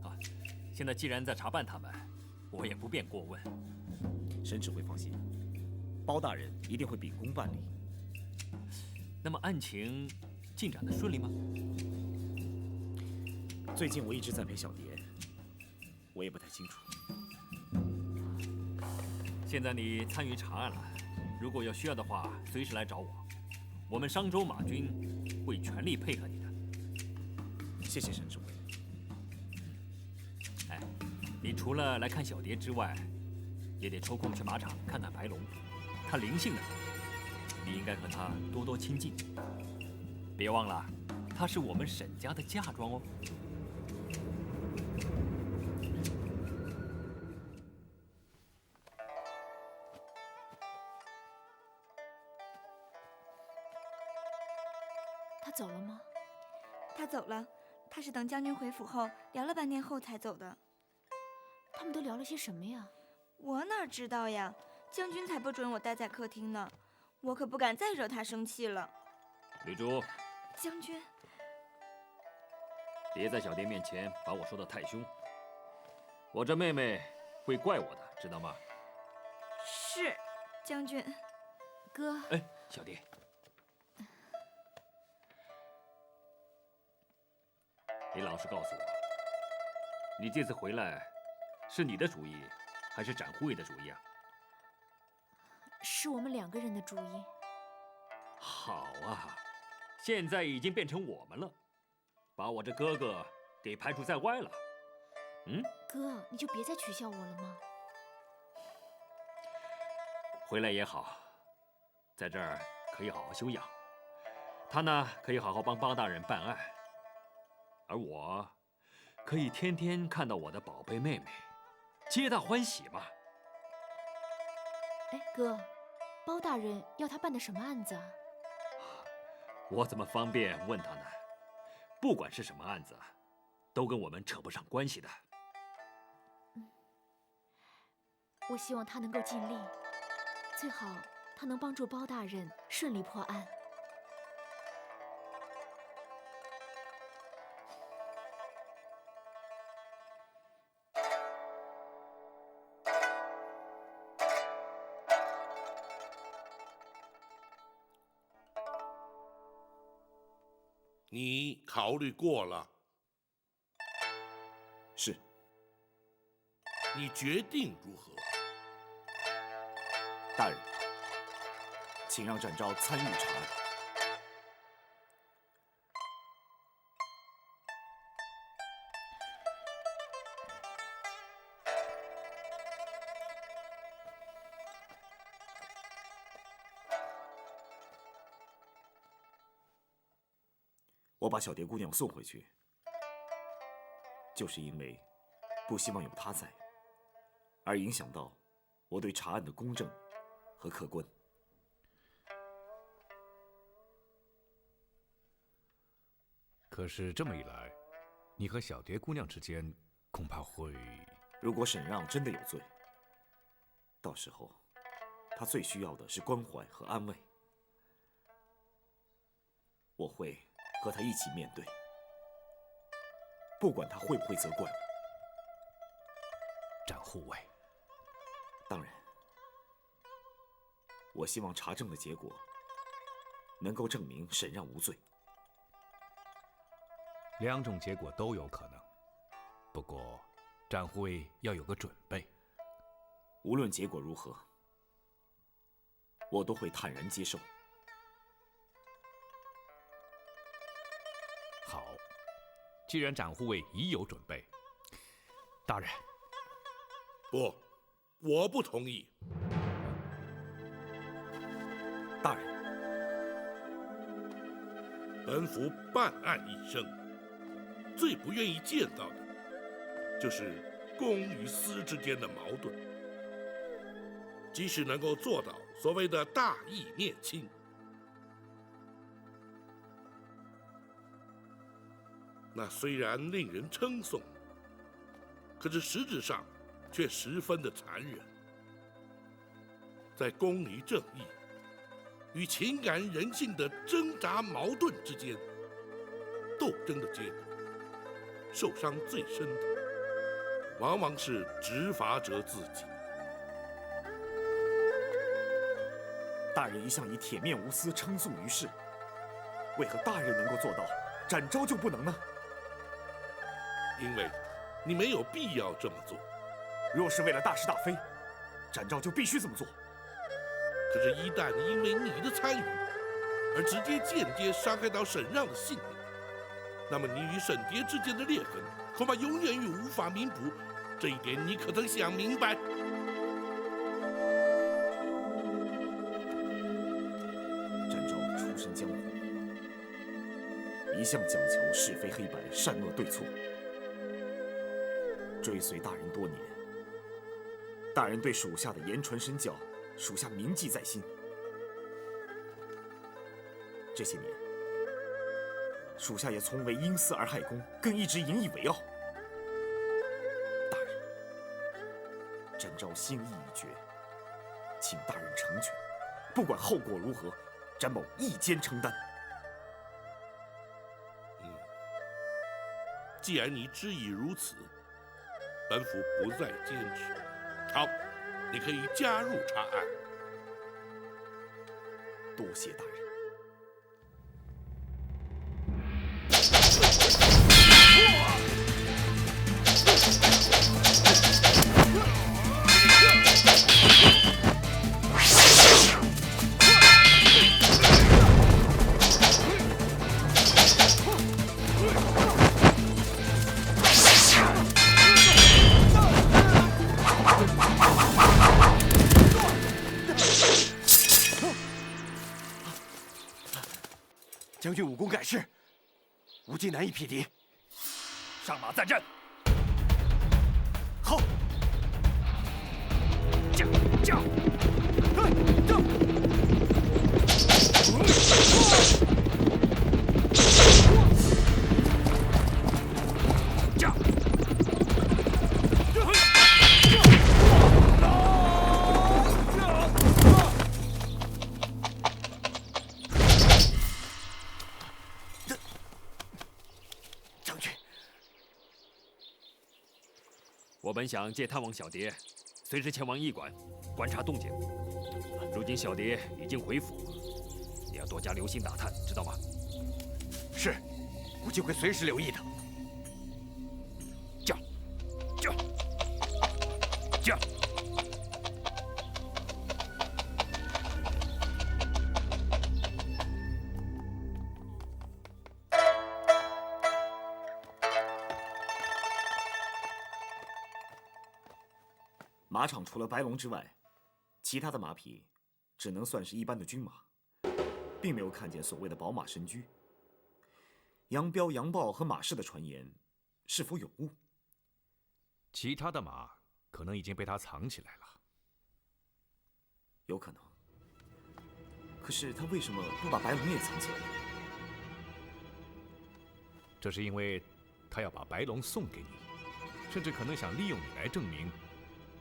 Speaker 1: 啊，现在既然在查办他们，我也不便过问。
Speaker 12: 沈指挥放心，包大人一定会秉公办理。
Speaker 1: 那么案情进展的顺利吗？
Speaker 12: 最近我一直在陪小蝶，我也不太清楚。
Speaker 1: 现在你参与查案了，如果有需要的话，随时来找我。我们商州马军会全力配合你的。
Speaker 12: 谢谢沈指挥。
Speaker 1: 哎，你除了来看小蝶之外，也得抽空去马场看看白龙。他灵性的很，你应该和他多多亲近。别忘了，他是我们沈家的嫁妆哦。
Speaker 9: 他走了吗？
Speaker 11: 他走了，他是等将军回府后聊了半天后才走的。
Speaker 9: 他们都聊了些什么呀？
Speaker 11: 我哪知道呀，将军才不准我待在客厅呢，我可不敢再惹他生气了。
Speaker 1: 绿珠，
Speaker 11: 将军，
Speaker 1: 别在小蝶面前把我说得太凶，我这妹妹会怪我的，知道吗？
Speaker 11: 是，将军。
Speaker 9: 哥。
Speaker 1: 哎，小蝶，你老实告诉我，你这次回来是你的主意，还是展护卫的主意啊？
Speaker 9: 是我们2个人的主意。
Speaker 1: 好啊，现在已经变成我们了，把我这哥哥给排除在外了。
Speaker 9: 哥，你就别再取笑我了吗？
Speaker 1: 回来也好，在这儿可以好好休养。他呢，可以好好帮包大人办案，而我，可以天天看到我的宝贝妹妹，皆大欢喜嘛。
Speaker 9: 哎，哥，包大人要他办的什么案子啊？
Speaker 1: 我怎么方便问他呢？不管是什么案子，都跟我们扯不上关系的。
Speaker 9: 我希望他能够尽力，最好他能帮助包大人顺利破案。
Speaker 4: 你考虑过了？
Speaker 12: 是。
Speaker 4: 你决定如何？
Speaker 12: 大人，请让展昭参与查案。我把小蝶姑娘送回去，就是因为不希望有她在，而影响到我对查案的公正和客观。
Speaker 6: 可是这么一来，你和小蝶姑娘之间恐怕会……
Speaker 12: 如果沈让真的有罪，到时候她最需要的是关怀和安慰，我会和她一起面对，不管她会不会责怪我。
Speaker 6: 展护卫，
Speaker 12: 当然，我希望查证的结果能够证明沈让无罪。
Speaker 6: 2种结果都有可能，不过展护卫要有个准备。
Speaker 12: 无论结果如何，我都会坦然接受。
Speaker 6: 好，既然展护卫已有准备，大人。
Speaker 4: 不，我不同意。
Speaker 12: 大人，
Speaker 4: 本府办案一生，最不愿意见到的，就是公与私之间的矛盾。即使能够做到所谓的大义灭亲，那虽然令人称颂，可是实质上却十分的残忍。在公理正义与情感人性的挣扎矛盾之间斗争的结果，受伤最深的，往往是执法者自己。
Speaker 12: 大人一向以铁面无私称颂于世，为何大人能够做到，展昭就不能呢？
Speaker 4: 因为你没有必要这么做。
Speaker 12: 若是为了大是大非，展昭就必须这么做。
Speaker 4: 可是，一旦因为你的参与而直接间接伤害到沈让的性命，那么你与沈蝶之间的裂痕恐怕永远也无法弥补。这一点你可曾想明白？
Speaker 12: 展昭出身江湖，一向讲求是非黑白、善恶对错。追随大人多年，大人对属下的言传身教，属下铭记在心。这些年，属下也从未因私而害公，更一直引以为傲。大人，展昭心意已决，请大人成全，不管后果如何，展某一肩承担。
Speaker 4: 既然你知已如此，本府不再坚持。好，你可以加入查案。
Speaker 12: 多谢大人。
Speaker 7: 将军武功盖世，无计难以匹敌。
Speaker 8: 上马再战。
Speaker 7: 好，
Speaker 8: 驾驾，
Speaker 7: 驾！
Speaker 8: 驾！
Speaker 7: 将军，
Speaker 1: 我本想借探望小蝶，随时前往驿馆观察动静。如今小蝶已经回府，你要多加留心打探，知道吗？
Speaker 7: 是，我就会随时留意的。
Speaker 8: 驾，驾，驾！
Speaker 12: 马场除了白龙之外，其他的马匹只能算是一般的军马，并没有看见所谓的宝马神驹。杨彪、杨豹和马氏的传言是否有误？
Speaker 6: 其他的马可能已经被他藏起来了。
Speaker 12: 有可能。可是他为什么不把白龙也藏起来？
Speaker 6: 这是因为他要把白龙送给你，甚至可能想利用你来证明，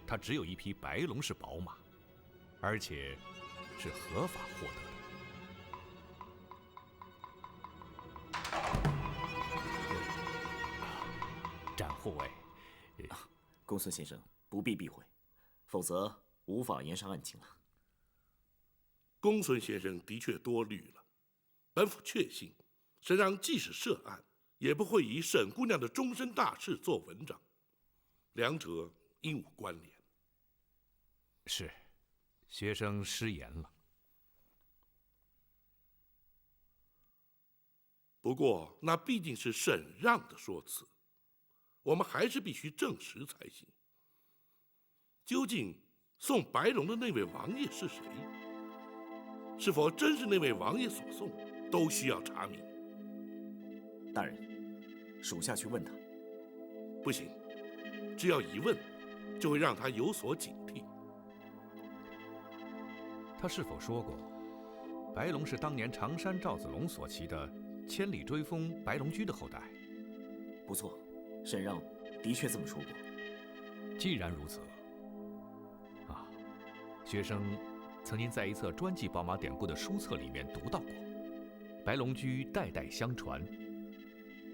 Speaker 6: 他只有一匹白龙是宝马，而且是合法获得的。展护卫，
Speaker 12: 公孙先生不必避讳，否则无法言上案情了。
Speaker 4: 公孙先生的确多虑了，本府确信，沈让即使涉案，也不会以沈姑娘的终身大事做文章，两者应无关联。
Speaker 6: 是，学生失言了。
Speaker 4: 不过那毕竟是沈让的说辞，我们还是必须证实才行。究竟送白龙的那位王爷是谁？是否真是那位王爷所送，都需要查明。
Speaker 12: 大人，属下去问他。
Speaker 4: 不行，只要一问，就会让他有所警惕。
Speaker 6: 他是否说过，白龙是当年常山赵子龙所骑的千里追风白龙驹的后代？
Speaker 12: 不错，沈让的确这么说过。
Speaker 6: 既然如此，学生曾经在一册专记宝马典故的书册里面读到过，白龙驹代代相传，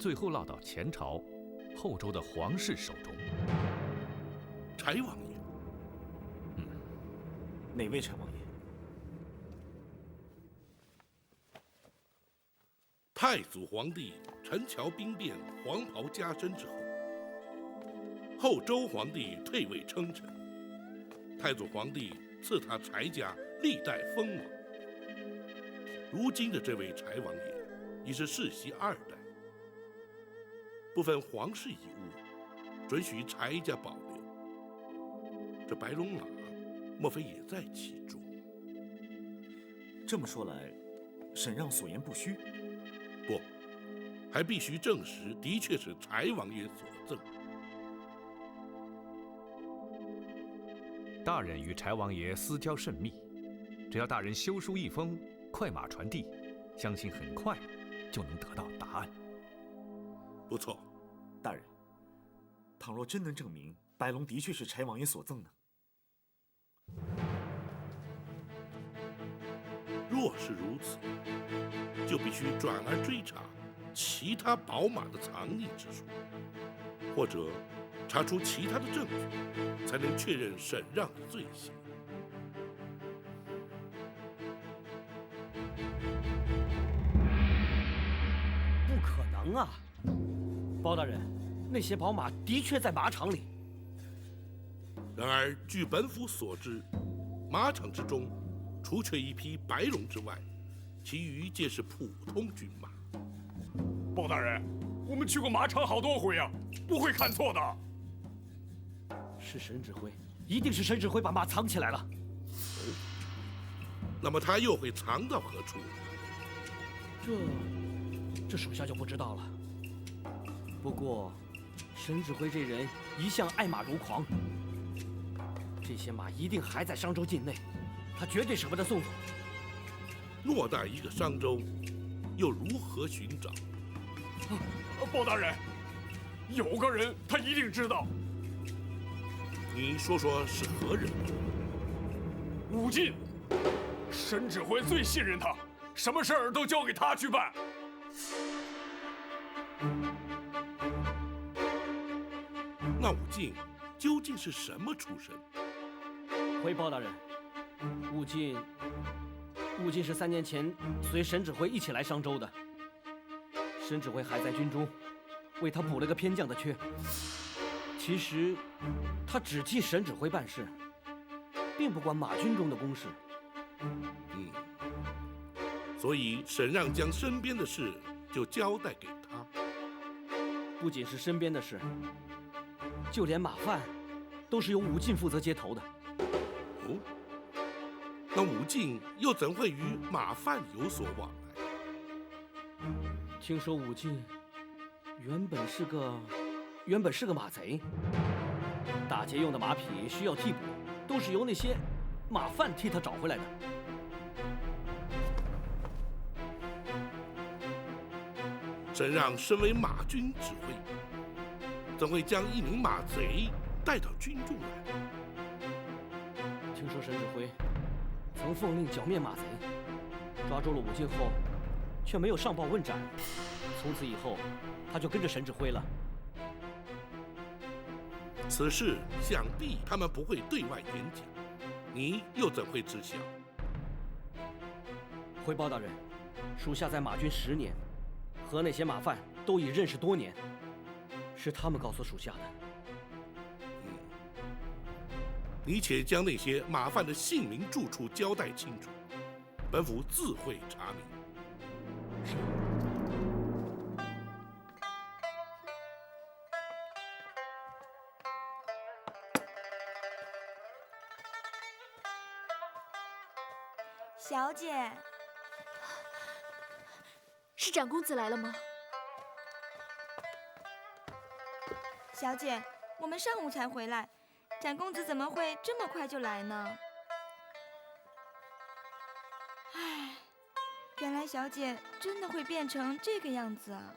Speaker 6: 最后落到前朝后周的皇室手中。
Speaker 4: 柴王爷？
Speaker 12: 哪位柴王爷？
Speaker 4: 太祖皇帝陈桥兵变，黄袍加身之后，后周皇帝退位称臣，太祖皇帝赐他柴家历代封王。如今的这位柴王爷已是世袭2代，部分皇室遗物准许柴家保留。这白龙马莫非也在其中？
Speaker 12: 这么说来，沈让所言不虚。
Speaker 4: 不，还必须证实的确是柴王爷所赠。
Speaker 6: 大人与柴王爷私交甚密，只要大人修书一封，快马传递，相信很快就能得到答案。
Speaker 4: 不错，
Speaker 12: 大人，倘若真能证明白龙的确是柴王爷所赠呢？
Speaker 4: 若是如此，就必须转而追查其他宝马的藏匿之处，或者查出其他的证据，才能确认沈让的罪行。
Speaker 10: 不可能啊！包大人，那些宝马的确在马场里。
Speaker 4: 然而，据本府所知，马场之中，除却一匹白龙之外，其余皆是普通军马。
Speaker 8: 包大人，我们去过马场好多回啊，不会看错的。
Speaker 10: 是沈指挥，一定是沈指挥把马藏起来了。
Speaker 4: 那么他又会藏到何处？
Speaker 10: 这属下就不知道了。不过，沈指挥这人一向爱马如狂，这些马一定还在商州境内，他绝对舍不得送走。
Speaker 4: 偌大一个商州，又如何寻找？
Speaker 8: 包大人，有个人他一定知道。
Speaker 4: 你说说是何人？
Speaker 8: 武进，沈指挥最信任他，什么事儿都交给他去办。
Speaker 4: 那武进究竟是什么出身？
Speaker 10: 回包大人，武进是3年前随沈指挥一起来商州的。沈指挥还在军中，为他补了个偏将的缺。其实，他只替沈指挥办事，并不管马军中的公事。
Speaker 4: 所以沈让将身边的事就交代给他。
Speaker 10: 不仅是身边的事，就连马贩都是由武进负责接头的。
Speaker 4: 哦，那武进又怎会与马贩有所往来？
Speaker 10: 听说武进原本是个马贼，打劫用的马匹需要替补，都是由那些马贩替他找回来的。
Speaker 4: 沈让身为马军指挥，怎会将一名马贼带到军中来？
Speaker 10: 听说沈指挥曾奉令剿灭马贼，抓住了武进后，却没有上报问斩。从此以后，他就跟着沈指挥了。
Speaker 4: 此事想必他们不会对外演讲，你又怎会知晓？
Speaker 10: 回包大人，属下在马军10年，和那些马贩都已认识多年，是他们告诉属下的。
Speaker 4: 你且将那些马贩的姓名、住处交代清楚，本府自会查明。
Speaker 10: 是。
Speaker 11: 小姐，
Speaker 9: 是长公子来了吗？
Speaker 11: 小姐，我们上午才回来，展公子怎么会这么快就来呢？唉，原来小姐真的会变成这个样子啊！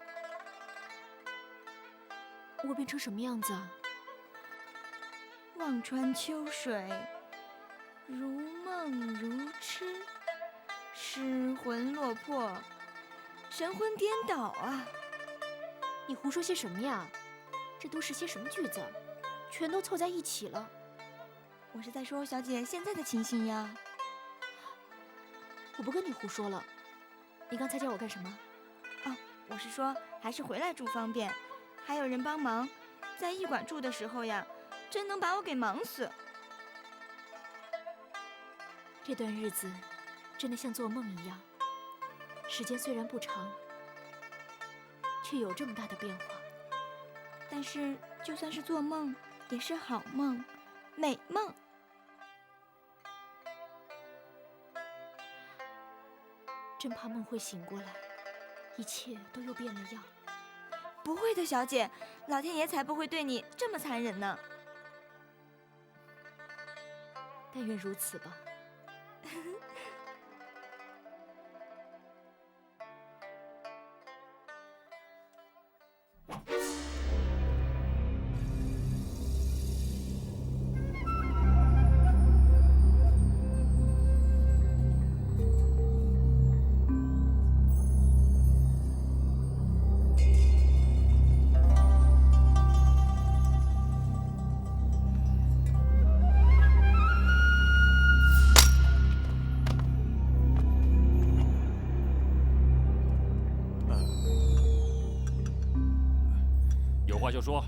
Speaker 9: 我变成什么样子啊？
Speaker 11: 望穿秋水，如梦如痴，失魂落魄，神魂颠倒啊！
Speaker 9: 你胡说些什么呀？这都是些什么句子？全都凑在一起了。
Speaker 11: 我是在说小姐现在的情形呀。
Speaker 9: 我不跟你胡说了。你刚才叫我干什么？
Speaker 11: 哦，我是说还是回来住方便，还有人帮忙。在驿馆住的时候呀，真能把我给忙死。
Speaker 9: 这段日子真的像做梦一样，时间虽然不长，却有这么大的变化。
Speaker 11: 但是就算是做梦，也是好梦，美梦。
Speaker 9: 真怕梦会醒过来，一切都又变了样。
Speaker 11: 不会的，小姐，老天爷才不会对你这么残忍呢。
Speaker 9: 但愿如此吧。
Speaker 1: 话就说。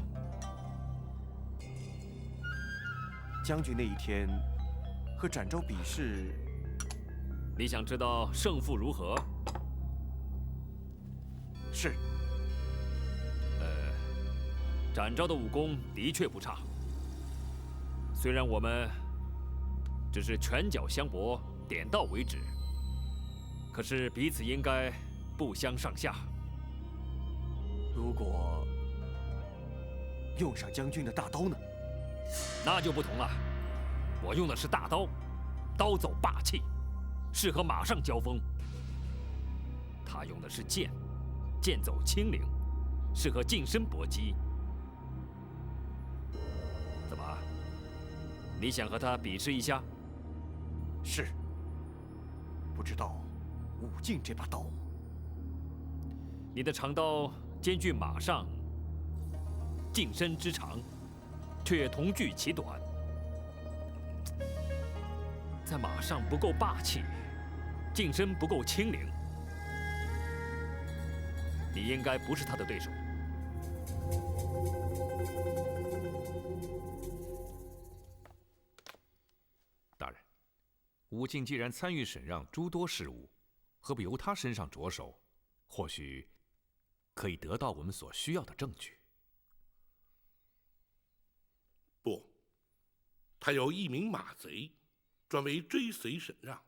Speaker 7: 将军那一天和展昭比试，
Speaker 1: 你想知道胜负如何？
Speaker 7: 是。
Speaker 1: 展昭的武功的确不差，虽然我们只是拳脚相搏，点到为止，可是彼此应该不相上下。
Speaker 7: 如果用上将军的大刀呢？
Speaker 1: 那就不同了，我用的是大刀，刀走霸气，适合马上交锋。他用的是剑，剑走轻灵，适合近身搏击。怎么？你想和他比试一下？
Speaker 7: 是。不知道武进这把刀，
Speaker 1: 你的长刀兼具马上、近身之长，却同具其短，在马上不够霸气，近身不够轻灵，你应该不是他的对手。
Speaker 6: 大人，武进既然参与审让诸多事务，何不由他身上着手？或许可以得到我们所需要的证据。
Speaker 4: 不，他有一名马贼，专为追随沈让，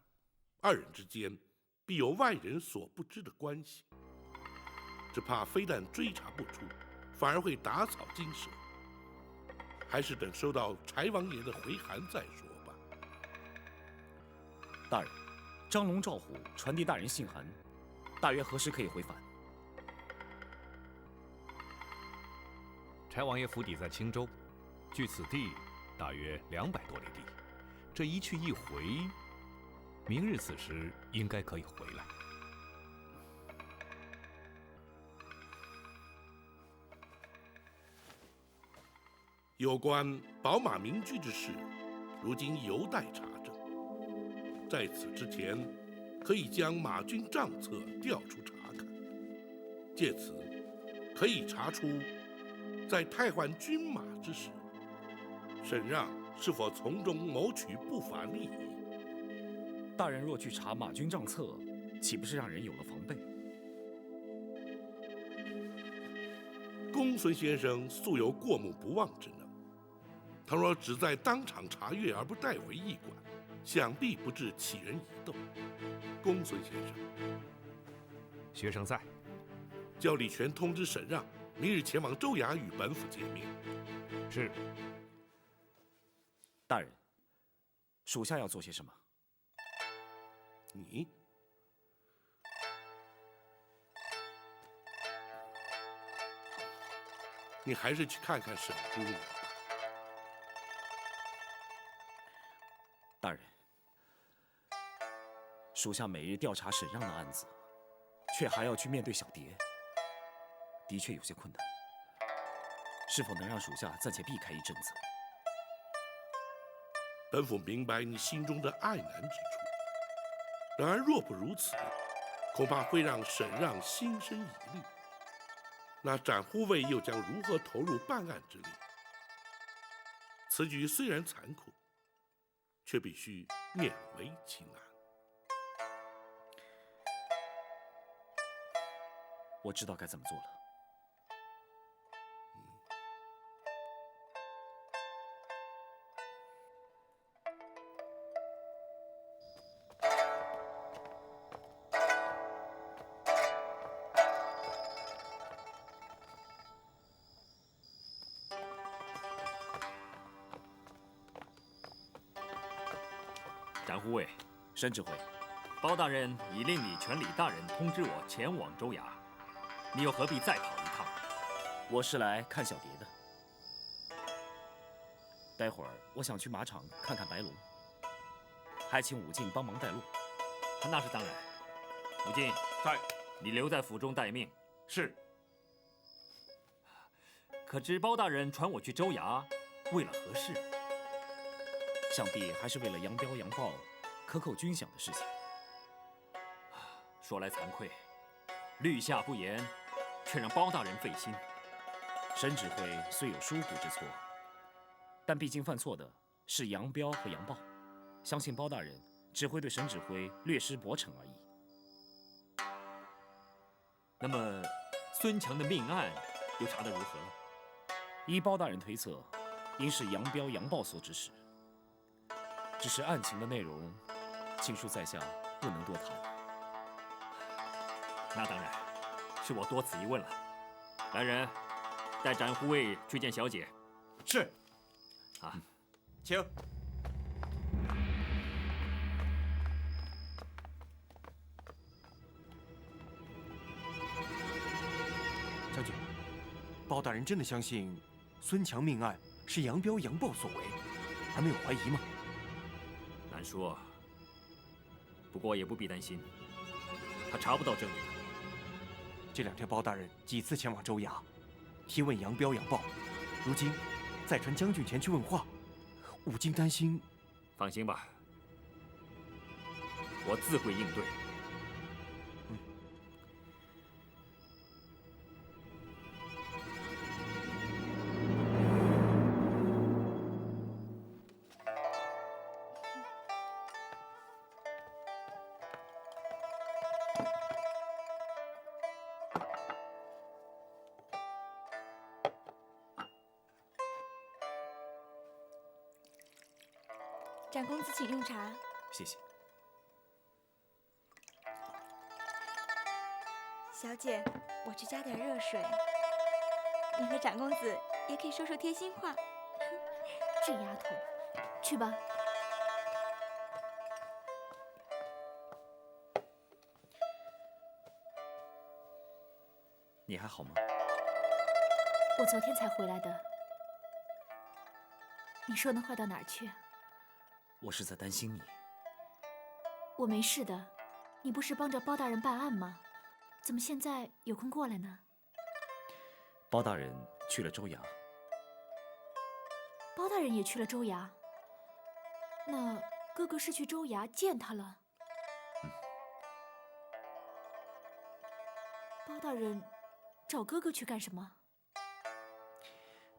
Speaker 4: 二人之间必有外人所不知的关系。只怕非但追查不出，反而会打草惊蛇。还是等收到柴王爷的回函再说吧。
Speaker 12: 大人，张龙赵虎传递大人信函，大约何时可以回返？
Speaker 6: 柴王爷府邸在青州，距此地大约200多里地。这一去一回，明日此时应该可以回来。
Speaker 4: 有关宝马民居之事，如今犹待查证。在此之前，可以将马军账册调出查看，借此可以查出，在汰换军马之时，沈让是否从中谋取不法利益。
Speaker 12: 大人若去查马军账册，岂不是让人有了防备？
Speaker 4: 公孙先生素有过目不忘之能，倘若只在当场查阅而不带回驿馆，想必不致起人疑窦。公孙先生，
Speaker 6: 学生在。
Speaker 4: 叫李全通知沈让，明日前往州衙与本府见面。
Speaker 6: 是。
Speaker 12: 大人，属下要做些什么？
Speaker 4: 你还是去看看沈姑娘吧。
Speaker 12: 大人，属下每日调查沈让的案子，却还要去面对小蝶，的确有些困难。是否能让属下暂且避开一阵子？
Speaker 4: 本府明白你心中的爱难之处，然而若不如此，恐怕会让沈让心生疑虑。那展护卫又将如何投入办案之列？此举虽然残酷，却必须勉为其难。
Speaker 12: 我知道该怎么做了。
Speaker 1: 展护卫，
Speaker 12: 申指挥，
Speaker 1: 包大人已令李全李大人通知我前往州衙，你又何必再跑一趟？
Speaker 12: 我是来看小蝶的。待会儿我想去马场看看白龙，还请武进帮忙带路。
Speaker 1: 那是当然。武进
Speaker 3: 在，
Speaker 1: 你留在府中待命。
Speaker 3: 是。
Speaker 1: 可知包大人传我去州衙，为了何事？
Speaker 12: 想必还是为了扬标扬报、克扣军饷的事情。
Speaker 1: 说来惭愧，律下不严，却让包大人费心。
Speaker 12: 沈指挥虽有疏忽之错，但毕竟犯错的是杨彪和杨豹，相信包大人只会对沈指挥略施薄惩而已。
Speaker 1: 那么，孙强的命案又查得如何？
Speaker 12: 依包大人推测，应是杨彪、杨豹所指使。只是案情的内容，请恕在下不能多谈。
Speaker 1: 那当然，是我多此一问了。来人，带展护卫去见小姐。
Speaker 7: 是。
Speaker 1: 啊，
Speaker 7: 请。将军，包大人真的相信孙强命案是杨彪、杨豹所为，而没有怀疑吗？
Speaker 1: 难说，不过也不必担心，他查不到证据的。
Speaker 7: 这2天包大人几次前往州衙，提问杨彪、杨豹，如今再传将军前去问话，吾今担心。
Speaker 1: 放心吧，我自会应对。
Speaker 11: 展公子，请用茶。
Speaker 12: 谢谢。
Speaker 11: 小姐，我去加点热水。你和展公子也可以说说贴心话。
Speaker 9: 这丫头，去吧。
Speaker 12: 你还好吗？
Speaker 9: 我昨天才回来的。你说能坏到哪儿去？
Speaker 12: 我是在担心你。
Speaker 9: 我没事的，你不是帮着包大人办案吗？怎么现在有空过来呢？
Speaker 12: 包大人去了州衙。
Speaker 9: 包大人也去了州衙？那哥哥是去州衙见他了？包大人找哥哥去干什么？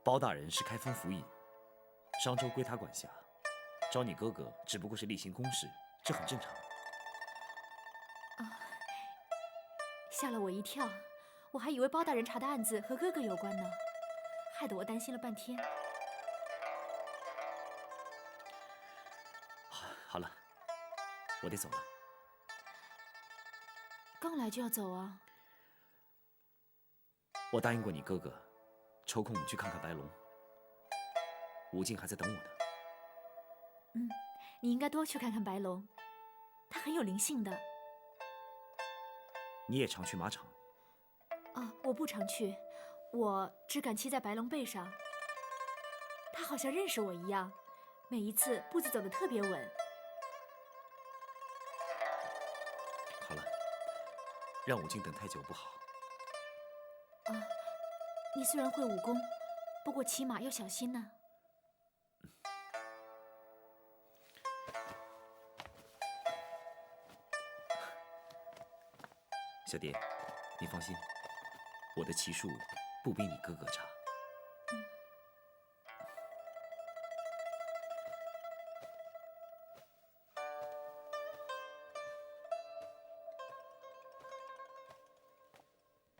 Speaker 12: 包大人是开封府尹，商州归他管辖。找你哥哥只不过是例行公事，这很正常。
Speaker 9: 啊，吓了我一跳，我还以为包大人查的案子和哥哥有关呢，害得我担心了半天。
Speaker 12: 好了，我得走了。
Speaker 9: 刚来就要走啊？
Speaker 12: 我答应过你哥哥，抽空去看看白龙。吴静还在等我呢。
Speaker 9: 你应该多去看看白龙，他很有灵性的。
Speaker 12: 你也常去马场？
Speaker 9: 啊，我不常去，我只敢骑在白龙背上。他好像认识我一样，每一次步子走得特别稳。
Speaker 12: 好了，让武静等太久不好。
Speaker 9: 啊，你虽然会武功，不过骑马要小心呢。
Speaker 12: 小蝶，你放心，我的骑术不比你哥哥差。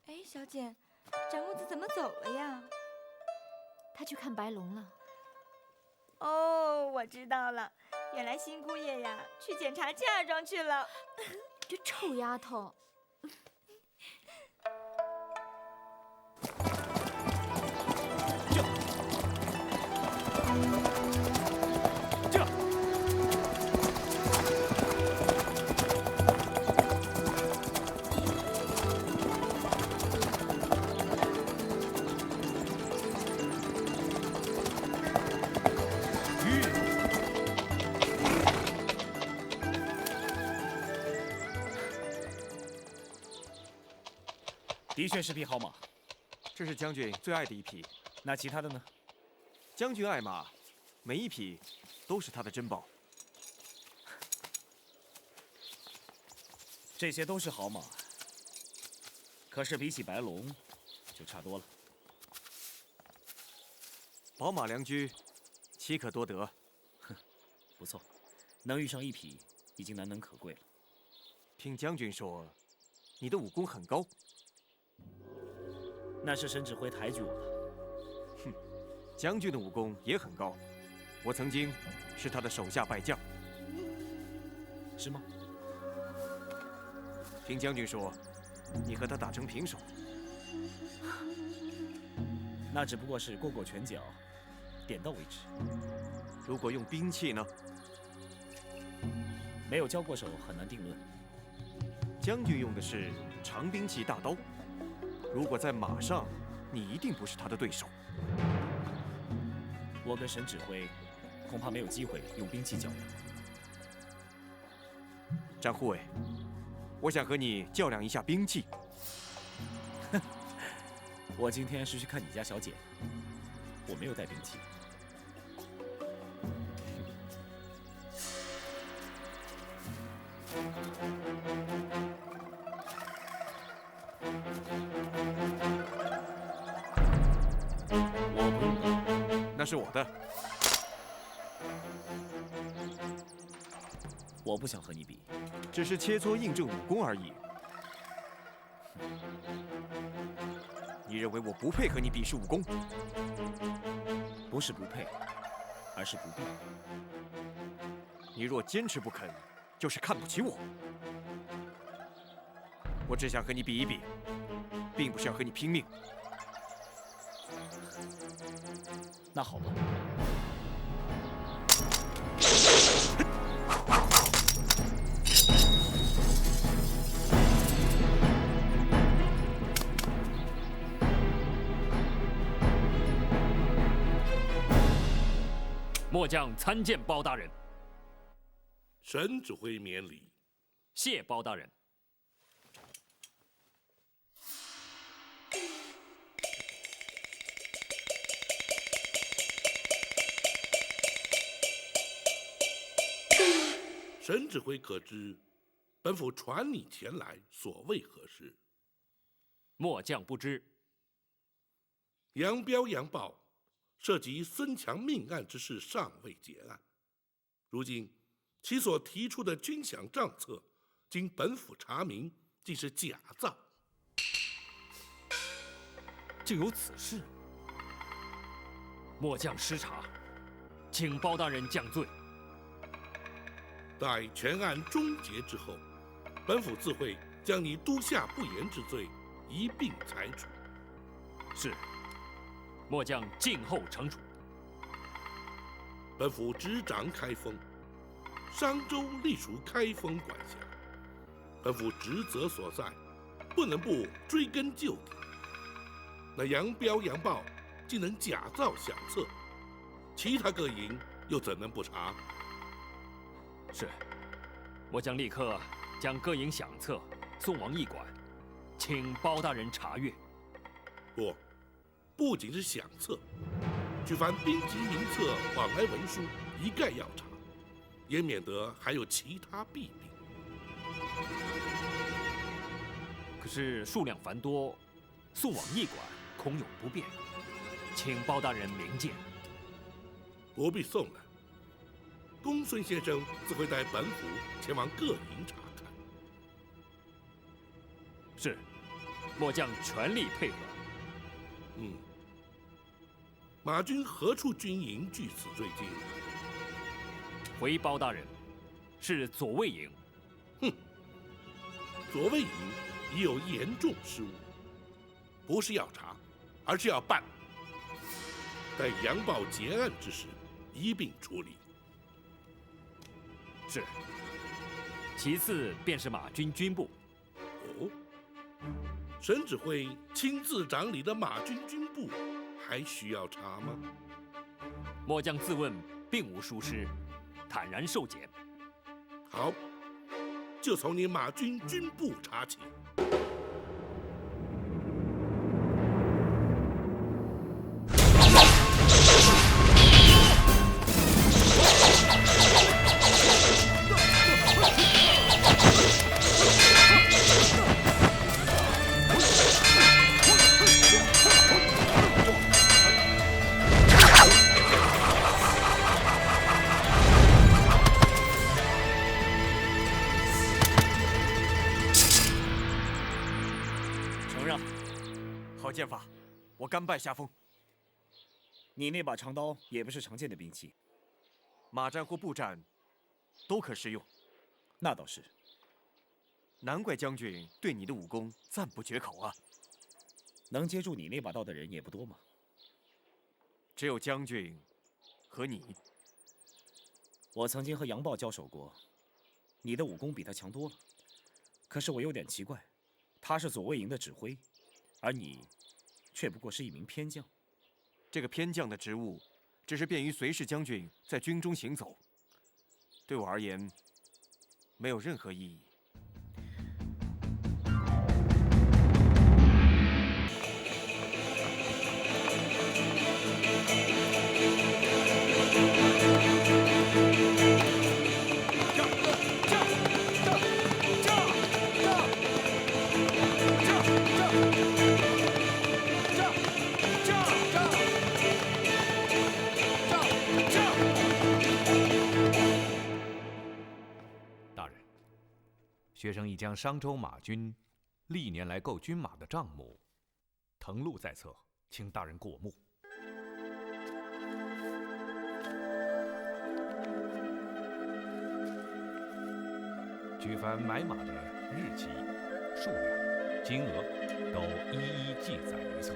Speaker 11: 哎，小姐，展公子怎么走了呀？
Speaker 9: 他去看白龙了。
Speaker 11: 哦，我知道了，原来新姑爷呀去检查嫁妆去了。
Speaker 9: 这臭丫头！
Speaker 12: 的确是匹好马，
Speaker 7: 这是将军最爱的一匹。
Speaker 12: 那其他的呢？
Speaker 7: 将军爱马，每一匹都是他的珍宝。
Speaker 12: 这些都是好马，可是比起白龙，就差多了。
Speaker 7: 宝马良驹，岂可多得？
Speaker 12: 不错，能遇上一匹已经难能可贵了。
Speaker 7: 听将军说，你的武功很高。
Speaker 12: 那是沈指挥抬举我了。
Speaker 7: 哼，将军的武功也很高，我曾经是他的手下败将。
Speaker 12: 是吗？
Speaker 7: 听将军说，你和他打成平手。
Speaker 12: 那只不过是过过拳脚，点到为止。
Speaker 7: 如果用兵器呢？
Speaker 12: 没有交过手，很难定论。
Speaker 7: 将军用的是长兵器大刀，如果在马上，你一定不是他的对手。
Speaker 12: 我跟沈指挥恐怕没有机会用兵器较量。
Speaker 7: 战护卫，我想和你较量一下兵器。
Speaker 12: 哼，我今天是去看你家小姐，我没有带兵器。我不用带，
Speaker 7: 那是我的。
Speaker 12: 我不想和你比，
Speaker 7: 只是切磋印证武功而已。你认为我不配和你比试武功？
Speaker 12: 不是不配，而是不必。
Speaker 7: 你若坚持不肯，就是看不起我。我只想和你比一比，并不是要和你拼命。
Speaker 12: 那好吧。
Speaker 1: 末将参见包大人。
Speaker 4: 沈指挥免礼。
Speaker 1: 谢包大人。
Speaker 4: 沈指挥可知，本府传你前来，所为何事？
Speaker 1: 末将不知。
Speaker 4: 杨彪、杨豹涉及孙强命案之事尚未结案，如今其所提出的军饷账册，经本府查明，竟是假造。
Speaker 1: 竟有此事？末将失察，请包大人降罪。
Speaker 4: 待全案终结之后，本府自会将你督下不严之罪一并裁处。
Speaker 1: 是，末将静候惩处。
Speaker 4: 本府执掌开封，商州隶属开封管辖，本府职责所在，不能不追根究底。那杨彪、杨豹竟能假造饷册，其他各营又怎能不查？
Speaker 1: 是，末将立刻将各营饷册送往驿馆，请包大人查阅。
Speaker 4: 不仅是饷册，举凡兵籍名册、往来文书，一概要查，也免得还有其他弊病。
Speaker 1: 可是数量繁多，送往驿馆恐有不便，请包大人明鉴。
Speaker 4: 不必送来，公孙先生自会带本府前往各营查看。
Speaker 1: 是，末将全力配合。
Speaker 4: 马军何处军营据此追击？
Speaker 1: 回包大人，是左卫营。
Speaker 4: 左卫营已有严重失误，不是要查，而是要办。待杨豹结案之时，一并处理。
Speaker 1: 是。其次便是马军军部。
Speaker 4: 沈指挥亲自掌理的马军军部，还需要查吗？
Speaker 1: 末将自问并无疏失，坦然受检。
Speaker 4: 好，就从你马军军部查起。
Speaker 7: 我甘拜下风。
Speaker 12: 你那把长刀也不是常见的兵器，
Speaker 7: 马战或步战，都可适用。
Speaker 12: 那倒是。
Speaker 7: 难怪将军对你的武功赞不绝口啊！
Speaker 12: 能接住你那把刀的人也不多嘛。
Speaker 7: 只有将军和你。
Speaker 12: 我曾经和杨豹交手过，你的武功比他强多了。可是我有点奇怪，他是左卫营的指挥，而你却不过是一名偏将。
Speaker 7: 这个偏将的职务，只是便于随侍将军在军中行走，对我而言，没有任何意义。
Speaker 6: 学生已将商州马军历年来购军马的账目誊录在册，请大人过目。举凡买马的日期、数量、金额，都一一记载于册。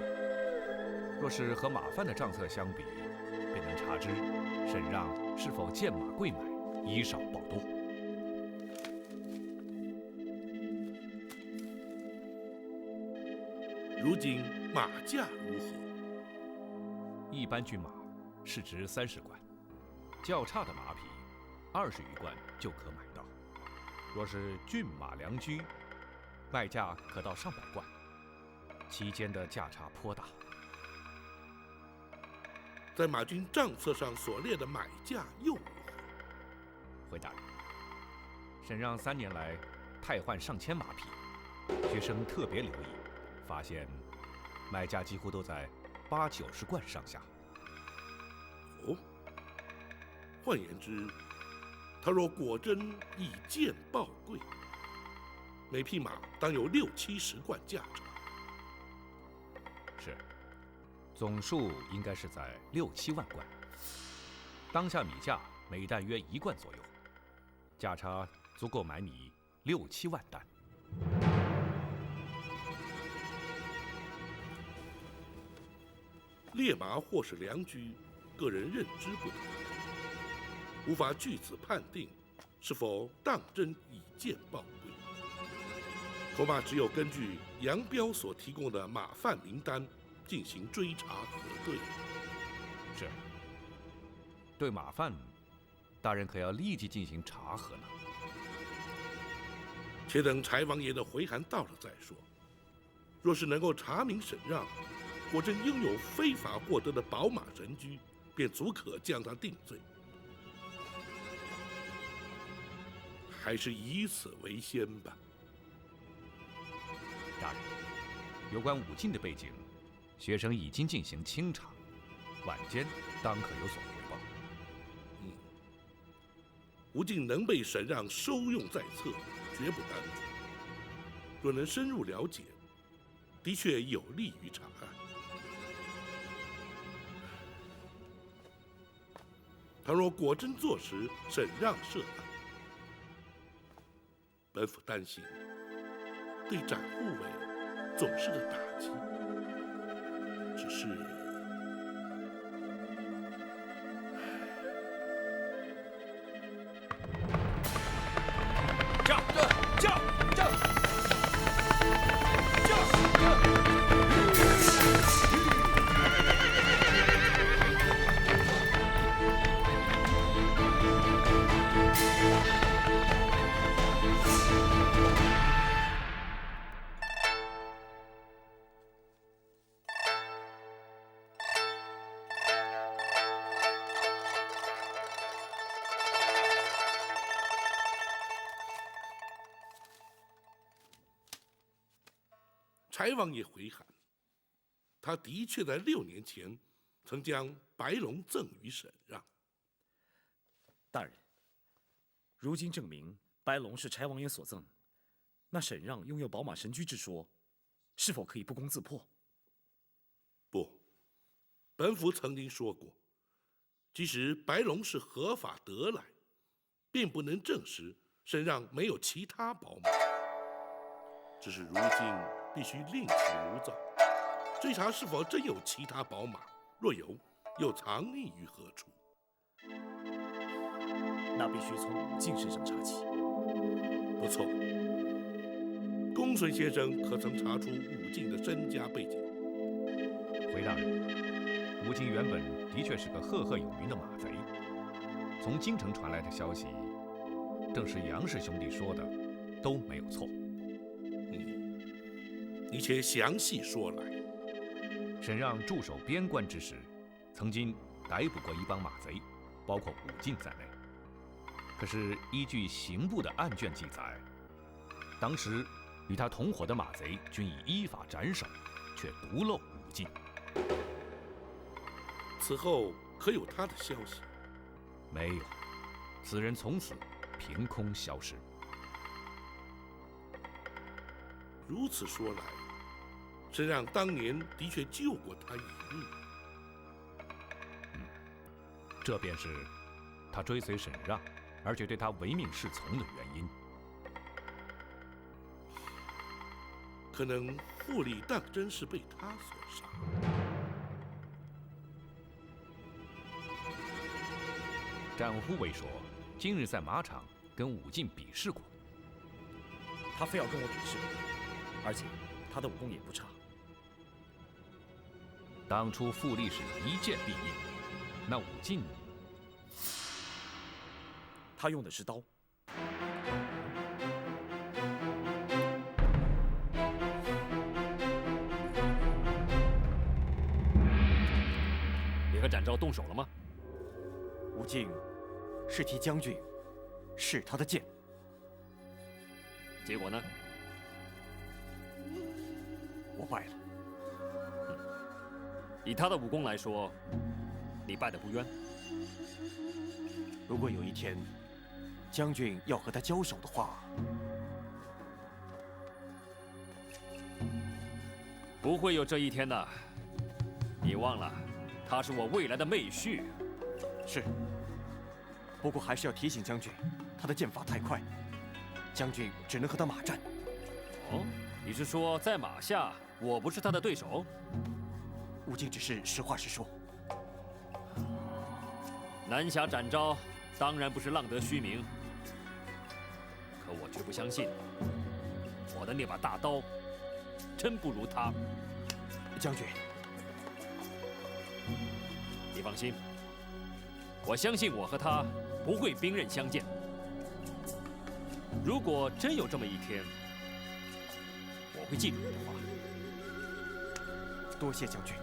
Speaker 6: 若是和马贩的账册相比，便能查知沈让是否见马贵买，以少报多。
Speaker 4: 如今马价如何？
Speaker 6: 一般军马市值30贯，较差的马匹20余贯就可买到。若是骏马良驹，卖价可到上百贯，其间的价差颇大。
Speaker 4: 在马军账册上所列的买价又如何？
Speaker 6: 回大人，沈让3年来汰换上千马匹，学生特别留意，发现卖价几乎都在80、90贯上下。
Speaker 4: 哦，换言之，他若果真以贱报贵，每匹马当有60、70贯价差。
Speaker 6: 是，总数应该是在6、7万贯。当下米价每担约1贯左右，价差足够买米6、7万担。
Speaker 4: 猎马或是良驹，个人认知不同，无法据此判定是否当真以贱报贵。恐怕只有根据杨彪所提供的马贩名单进行追查核对。
Speaker 6: 是。对马贩，大人可要立即进行查核呢？
Speaker 4: 且等柴王爷的回函到了再说。若是能够查明沈让果真拥有非法获得的宝马神驹，便足可将他定罪。还是以此为先吧。
Speaker 6: 大人，有关武进的背景，学生已经进行清查，晚间当可有所回报。
Speaker 4: 武进能被沈让收用在册，绝不单纯。若能深入了解，的确有利于查案。倘若果真坐实沈让涉案，本府担心对展护卫总是个打击。只是柴王爷回函，他的确在6年前曾将白龙赠予沈让。
Speaker 12: 大人，如今证明白龙是柴王爷所赠，那沈让拥有宝马神驹之说，是否可以不攻自破？
Speaker 4: 不，本府曾经说过，即使白龙是合法得来，并不能证实身上没有其他宝马。只是如今必须另起炉灶，追查是否真有其他宝马，若有，又藏匿于何处？
Speaker 12: 那必须从武进身上查起。
Speaker 4: 不错，公孙先生可曾查出武进的身家背景？
Speaker 6: 回大人，武进原本的确是个赫赫有名的马贼。从京城传来的消息，正是杨氏兄弟说的，都没有错。
Speaker 4: 你且详细说来。
Speaker 6: 沈让驻守边关之时，曾经逮捕过一帮马贼，包括武进在内。可是依据刑部的案卷记载，当时与他同伙的马贼均已依法斩首，却独漏武进。
Speaker 4: 此后可有他的消息？
Speaker 6: 没有，此人从此凭空消失。
Speaker 4: 如此说来，沈让当年的确救过他一命。
Speaker 6: 这便是他追随沈让，而且对他唯命是从的原因。
Speaker 4: 可能傅立当真是被他所杀。
Speaker 6: 战护卫说，今日在马场跟武进比试过。
Speaker 12: 他非要跟我比试，而且他的武功也不差。
Speaker 6: 当初傅立是一剑必应，那武进，
Speaker 12: 他用的是刀。
Speaker 1: 你和展昭动手了吗？
Speaker 7: 武进是替将军试他的剑，
Speaker 1: 结果呢？
Speaker 7: 我败了。
Speaker 1: 以他的武功来说，你败得不冤。
Speaker 7: 如果有一天将军要和他交手的话，
Speaker 1: 不会有这一天的。你忘了，他是我未来的妹婿。
Speaker 7: 是。不过还是要提醒将军，他的剑法太快，将军只能和他马战。
Speaker 1: 哦，你是说在马下我不是他的对手？
Speaker 7: 武进只是实话实说。
Speaker 1: 南侠展昭当然不是浪得虚名，可我却不相信，我的那把大刀真不如他。
Speaker 7: 将军，
Speaker 1: 你放心，我相信我和他不会兵刃相见。如果真有这么一天，我会记住你的话。
Speaker 7: 多谢将军。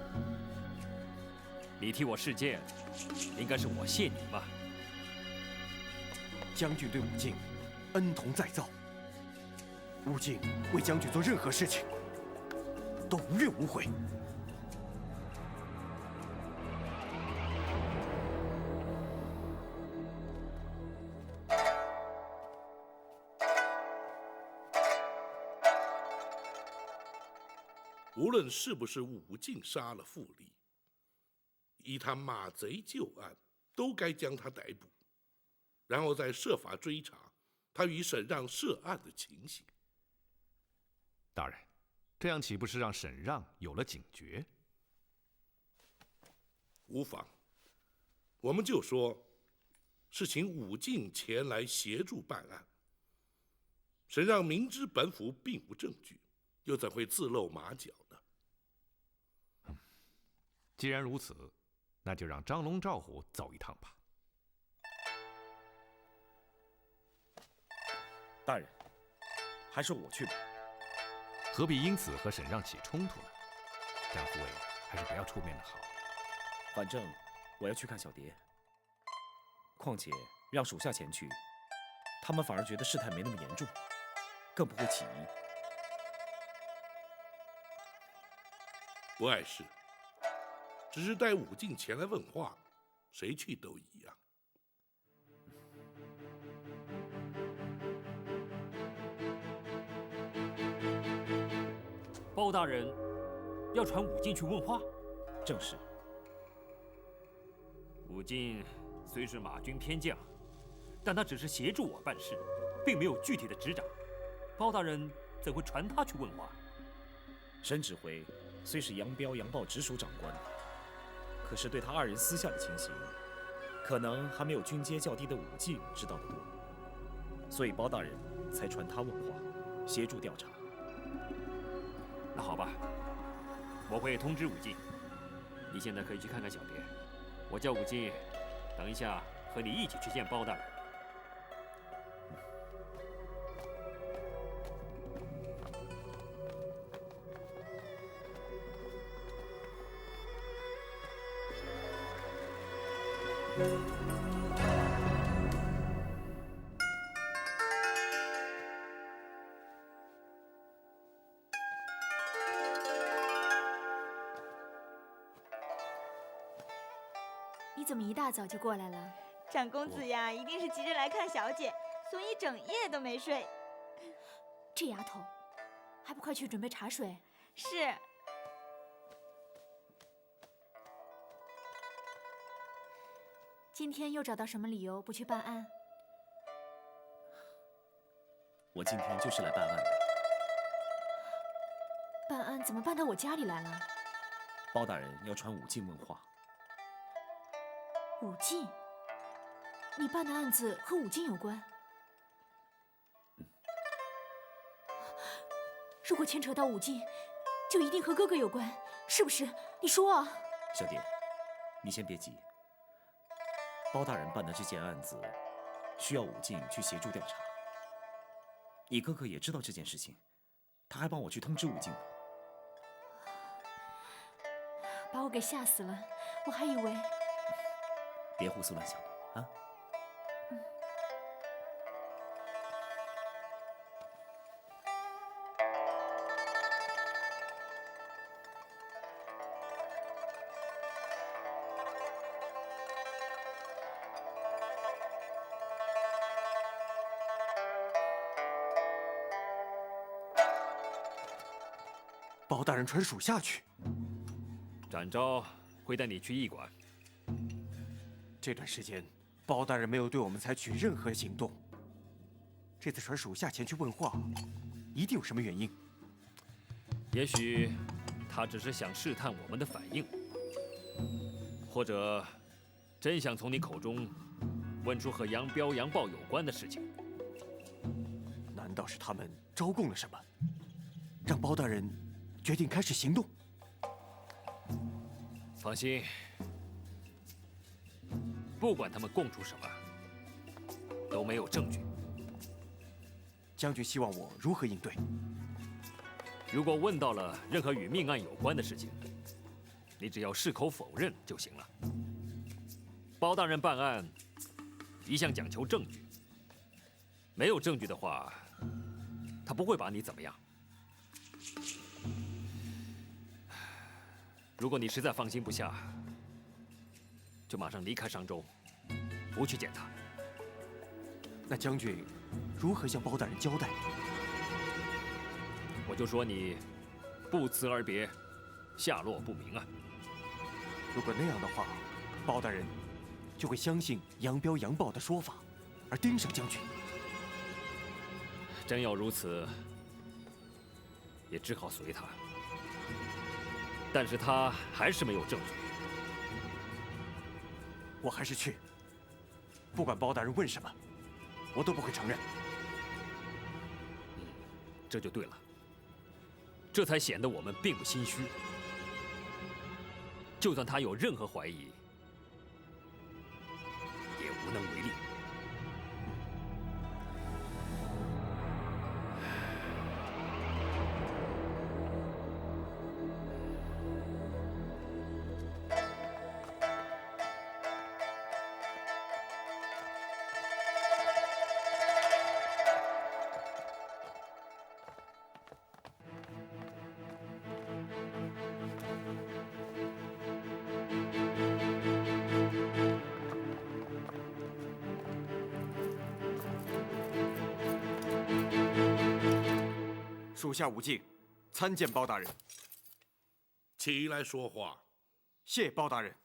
Speaker 1: 你替我试剑，应该是我谢你吧？
Speaker 7: 将军对武进恩同再造，武进为将军做任何事情都无怨无悔。
Speaker 4: 无论是不是武进杀了傅立，以他马贼旧案，都该将他逮捕，然后再设法追查他与沈让涉案的情形。
Speaker 6: 大人，这样岂不是让沈让有了警觉？
Speaker 4: 无妨，我们就说是请武进前来协助办案。沈让明知本府并无证据，又怎会自露马脚呢？
Speaker 6: 既然如此，那就让张龙赵虎走一趟吧。
Speaker 12: 大人，还是我去吧。
Speaker 6: 何必因此和沈让起冲突呢？战护卫还是不要出面的好。
Speaker 12: 反正我要去看小蝶，况且让属下前去，他们反而觉得事态没那么严重，更不会起疑。
Speaker 4: 不碍事，只是带武进前来问话，谁去都一样。
Speaker 1: 包大人要传武进去问话？
Speaker 12: 正是。
Speaker 1: 武进虽是马军偏将，但他只是协助我办事，并没有具体的执掌。包大人怎会传他去问话？
Speaker 12: 沈指挥虽是杨彪、杨豹直属长官，可是对他二人私下的情形，可能还没有军阶较低的武进知道得多，所以包大人才传他问话，协助调查。
Speaker 1: 那好吧，我会通知武进。你现在可以去看看小蝶，我叫武进，等一下和你一起去见包大人。
Speaker 9: 你怎么一大早就过来了？
Speaker 11: 长公子呀，一定是急着来看小姐，所以整夜都没睡。
Speaker 9: 这丫头，还不快去准备茶水？
Speaker 11: 是。
Speaker 9: 今天又找到什么理由不去办案？
Speaker 12: 我今天就是来办案的。
Speaker 9: 办案怎么办到我家里来了？
Speaker 12: 包大人要传武进问话。
Speaker 9: 武进，你办的案子和武进有关？如果牵扯到武进，就一定和哥哥有关，是不是？你说啊。
Speaker 12: 小蝶，你先别急。包大人办的这件案子，需要武进去协助调查。你哥哥也知道这件事情，他还帮我去通知武进呢。
Speaker 9: 把我给吓死了，我还以为……
Speaker 12: 别胡思乱想了啊！
Speaker 7: 包大人传属下去。
Speaker 1: 展昭会带你去驿馆。
Speaker 7: 这段时间，包大人没有对我们采取任何行动。这次传属下前去问话，一定有什么原因。
Speaker 1: 也许他只是想试探我们的反应，或者真想从你口中问出和杨彪、杨豹有关的事情。
Speaker 7: 难道是他们招供了什么，让包大人决定开始行动？
Speaker 1: 放心，不管他们供出什么，都没有证据。
Speaker 7: 将军希望我如何应对？
Speaker 1: 如果问到了任何与命案有关的事情，你只要矢口否认就行了。包大人办案一向讲求证据，没有证据的话，他不会把你怎么样。如果你实在放心不下，就马上离开商州，不去见他。
Speaker 7: 那将军如何向包大人交代？
Speaker 1: 我就说你不辞而别，下落不明啊。
Speaker 7: 如果那样的话，包大人就会相信杨彪、杨豹的说法，而盯上将军。
Speaker 1: 真要如此，也只好随他。但是他还是没有证据。
Speaker 7: 我还是去，不管包大人问什么，我都不会承认。
Speaker 1: 这就对了，这才显得我们并不心虚。就算他有任何怀疑，也无能为力。
Speaker 7: 属下武进，参见包大人。
Speaker 4: 起来说话。
Speaker 7: 谢包大人。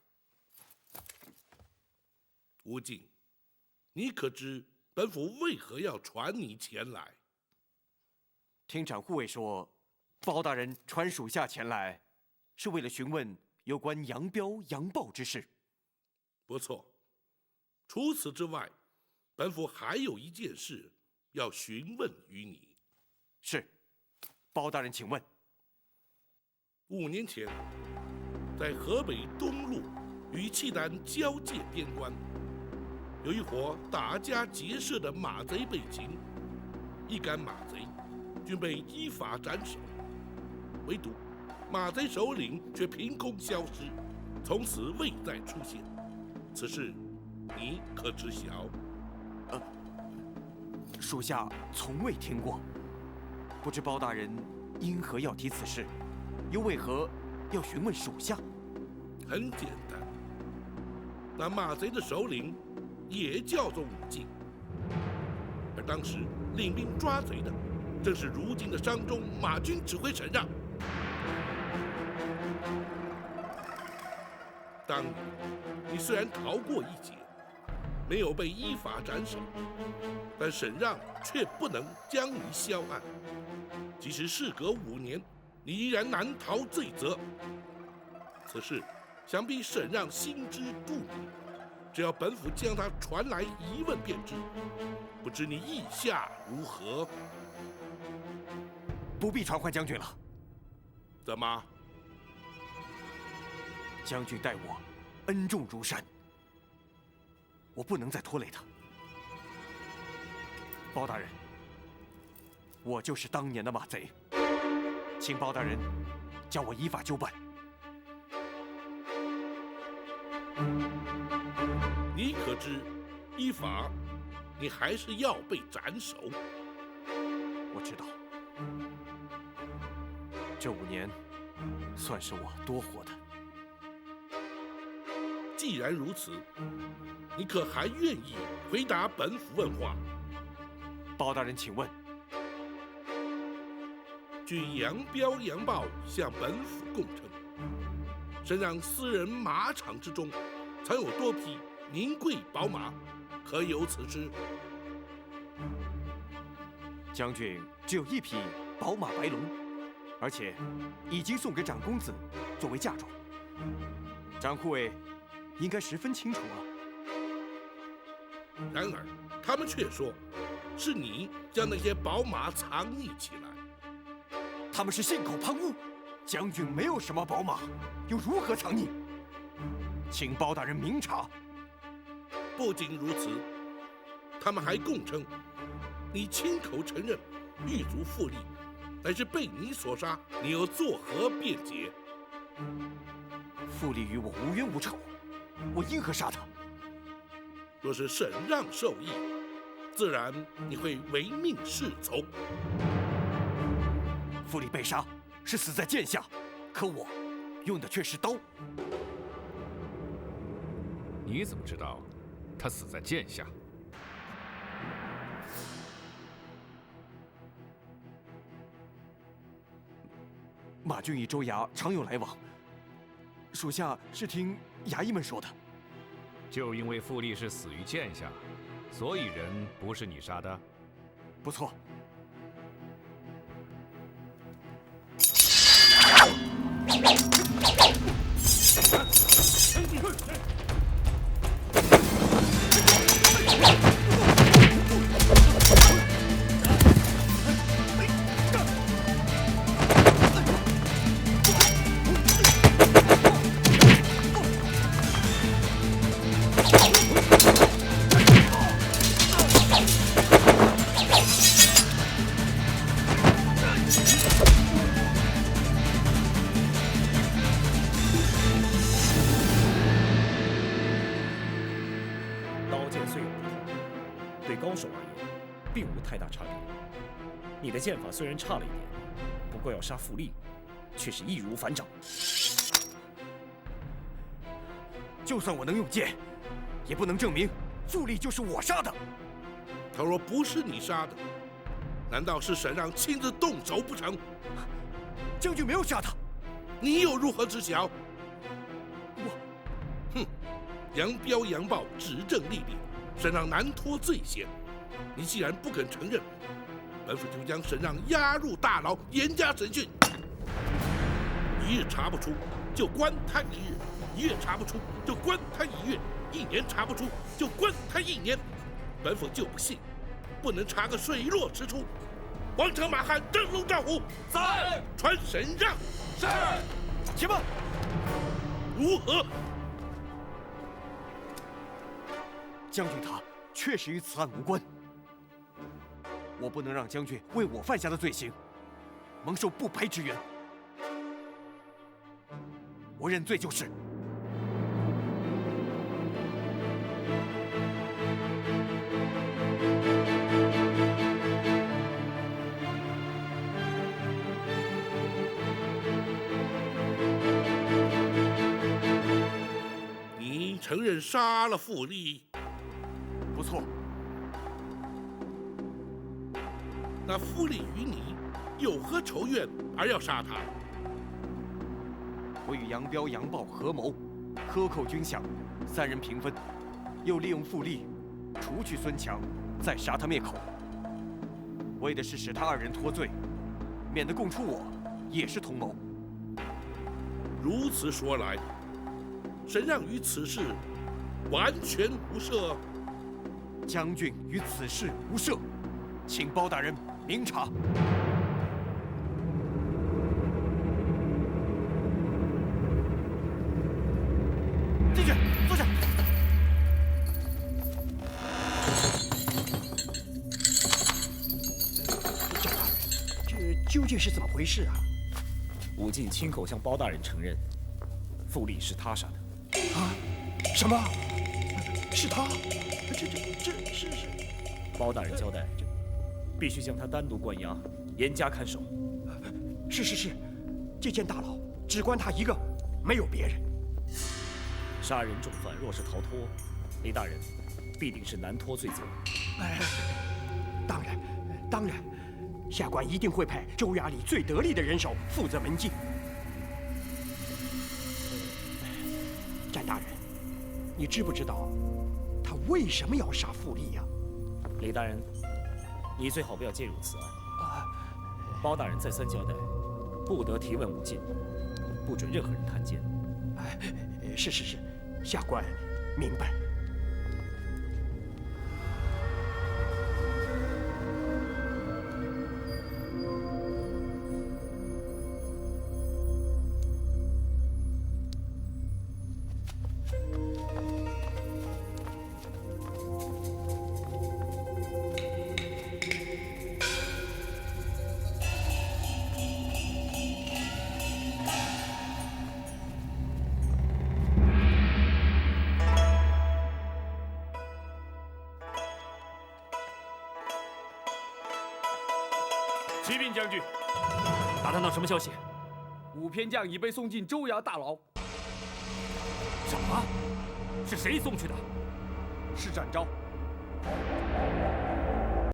Speaker 4: 吴敬，你可知本府为何要传你前来？
Speaker 7: 听长护卫说，包大人传属下前来，是为了询问有关杨彪、杨豹之事。
Speaker 4: 不错。除此之外，本府还有一件事要询问于你。
Speaker 7: 是，包大人请问。
Speaker 4: 5年前，在河北东路与契丹交界边关，有一伙打家劫舍的马贼被擒，一干马贼均被依法斩首，唯独马贼首领却凭空消失，从此未再出现。此事你可知晓？
Speaker 7: 属下从未听过，不知包大人因何要提此事，又为何要询问属下？
Speaker 4: 很简单，那马贼的首领也叫做武进，而当时领兵抓贼的正是如今的商中马军指挥沈让。当年你虽然逃过一劫，没有被依法斩首，但沈让却不能将你销案。即使事隔5年，你依然难逃罪责。此事想必沈让心知肚明，只要本府将他传来一问便知。不知你意下如何？
Speaker 7: 不必传唤将军了。
Speaker 4: 怎么？
Speaker 7: 将军待我恩重如山，我不能再拖累他。包大人，我就是当年的马贼，请包大人叫我依法就办。
Speaker 4: 你可知，依法，你还是要被斩首。
Speaker 7: 我知道，这5年算是我多活的。
Speaker 4: 既然如此，你可还愿意回答本府问话？
Speaker 7: 包大人，请问。
Speaker 4: 据杨彪、杨豹向本府供称，沈让私人马场之中藏有多匹名贵宝马，可有此事？
Speaker 7: 将军只有1匹宝马白龙，而且已经送给长公子作为嫁妆。长护卫应该十分清楚啊。
Speaker 4: 然而，他们却说，是你将那些宝马藏匿起来。
Speaker 7: 他们是信口喷雾。将军没有什么宝马，又如何藏匿？请包大人明察。
Speaker 4: 不仅如此，他们还供称，你亲口承认狱卒傅立乃是被你所杀，你又作何辩解？
Speaker 7: 傅立与我无冤无仇，我因何杀他？
Speaker 4: 若是沈让授意，自然你会唯命是从。
Speaker 7: 傅立被杀是死在剑下，可我用的却是刀。
Speaker 6: 你怎么知道他死在剑下？
Speaker 7: 马军与州衙常有来往，属下是听衙役们说的。
Speaker 6: 就因为傅立是死于剑下，所以人不是你杀的？
Speaker 7: 不错。
Speaker 12: 你的剑法虽然差了一点，不过要杀傅立，却是易如反掌。
Speaker 7: 就算我能用剑，也不能证明傅立就是我杀的。
Speaker 4: 他若不是你杀的，难道是沈让亲自动手不成？
Speaker 7: 将军没有杀他，
Speaker 4: 你又如何知晓？
Speaker 7: 哼，
Speaker 4: 杨彪、杨豹指证历历，审让难脱罪嫌。你既然不肯承认，本府就将审让押入大牢，严加审讯。1日查不出，就关他1日；1月查不出，就关他1月；1年查不出，就关他1年。本府就不信，不能查个水落石出。王成、马汉、灯笼、赵虎，
Speaker 3: 在。
Speaker 4: 传审让。
Speaker 3: 是。
Speaker 2: 且慢。
Speaker 4: 如何？
Speaker 7: 将军他确实与此案无关，我不能让将军为我犯下的罪行蒙受不白之冤。我认罪就是。
Speaker 4: 你承认杀了傅立？
Speaker 7: 不错。
Speaker 4: 那傅立与你有何仇怨而要杀他？
Speaker 7: 我与杨彪、杨豹合谋，克扣军饷，3人平分，又利用傅立除去孙强，再杀他灭口，为的是使他2人脱罪，免得供出我也是同谋。
Speaker 4: 如此说来，审让于此事完全无涉。
Speaker 7: 将军于此事无涉，请包大人明察。进去，坐下。
Speaker 2: 赵大人，这究竟是怎么回事啊？
Speaker 12: 武进亲口向包大人承认，傅立是他杀的。
Speaker 2: 啊？什么？是他？这是。
Speaker 12: 包大人交代，必须将他单独关押，严加看守。
Speaker 2: 是，这间大牢只关他一个，没有别人。
Speaker 12: 杀人重犯若是逃脱，李大人必定是难脱罪责。
Speaker 2: 哎，当然，下官一定会派州衙里最得力的人手负责门禁。詹大人，你知不知道他为什么要杀傅立呀？
Speaker 12: 李大人，你最好不要介入此案。包大人再三交代，不得提问武进，不准任何人探监。
Speaker 2: 是，下官明白。
Speaker 8: 启禀将军，
Speaker 1: 打探到什么消息
Speaker 10: ？5偏将已被送进州衙大牢。
Speaker 1: 什么？是谁送去的？
Speaker 3: 是展昭。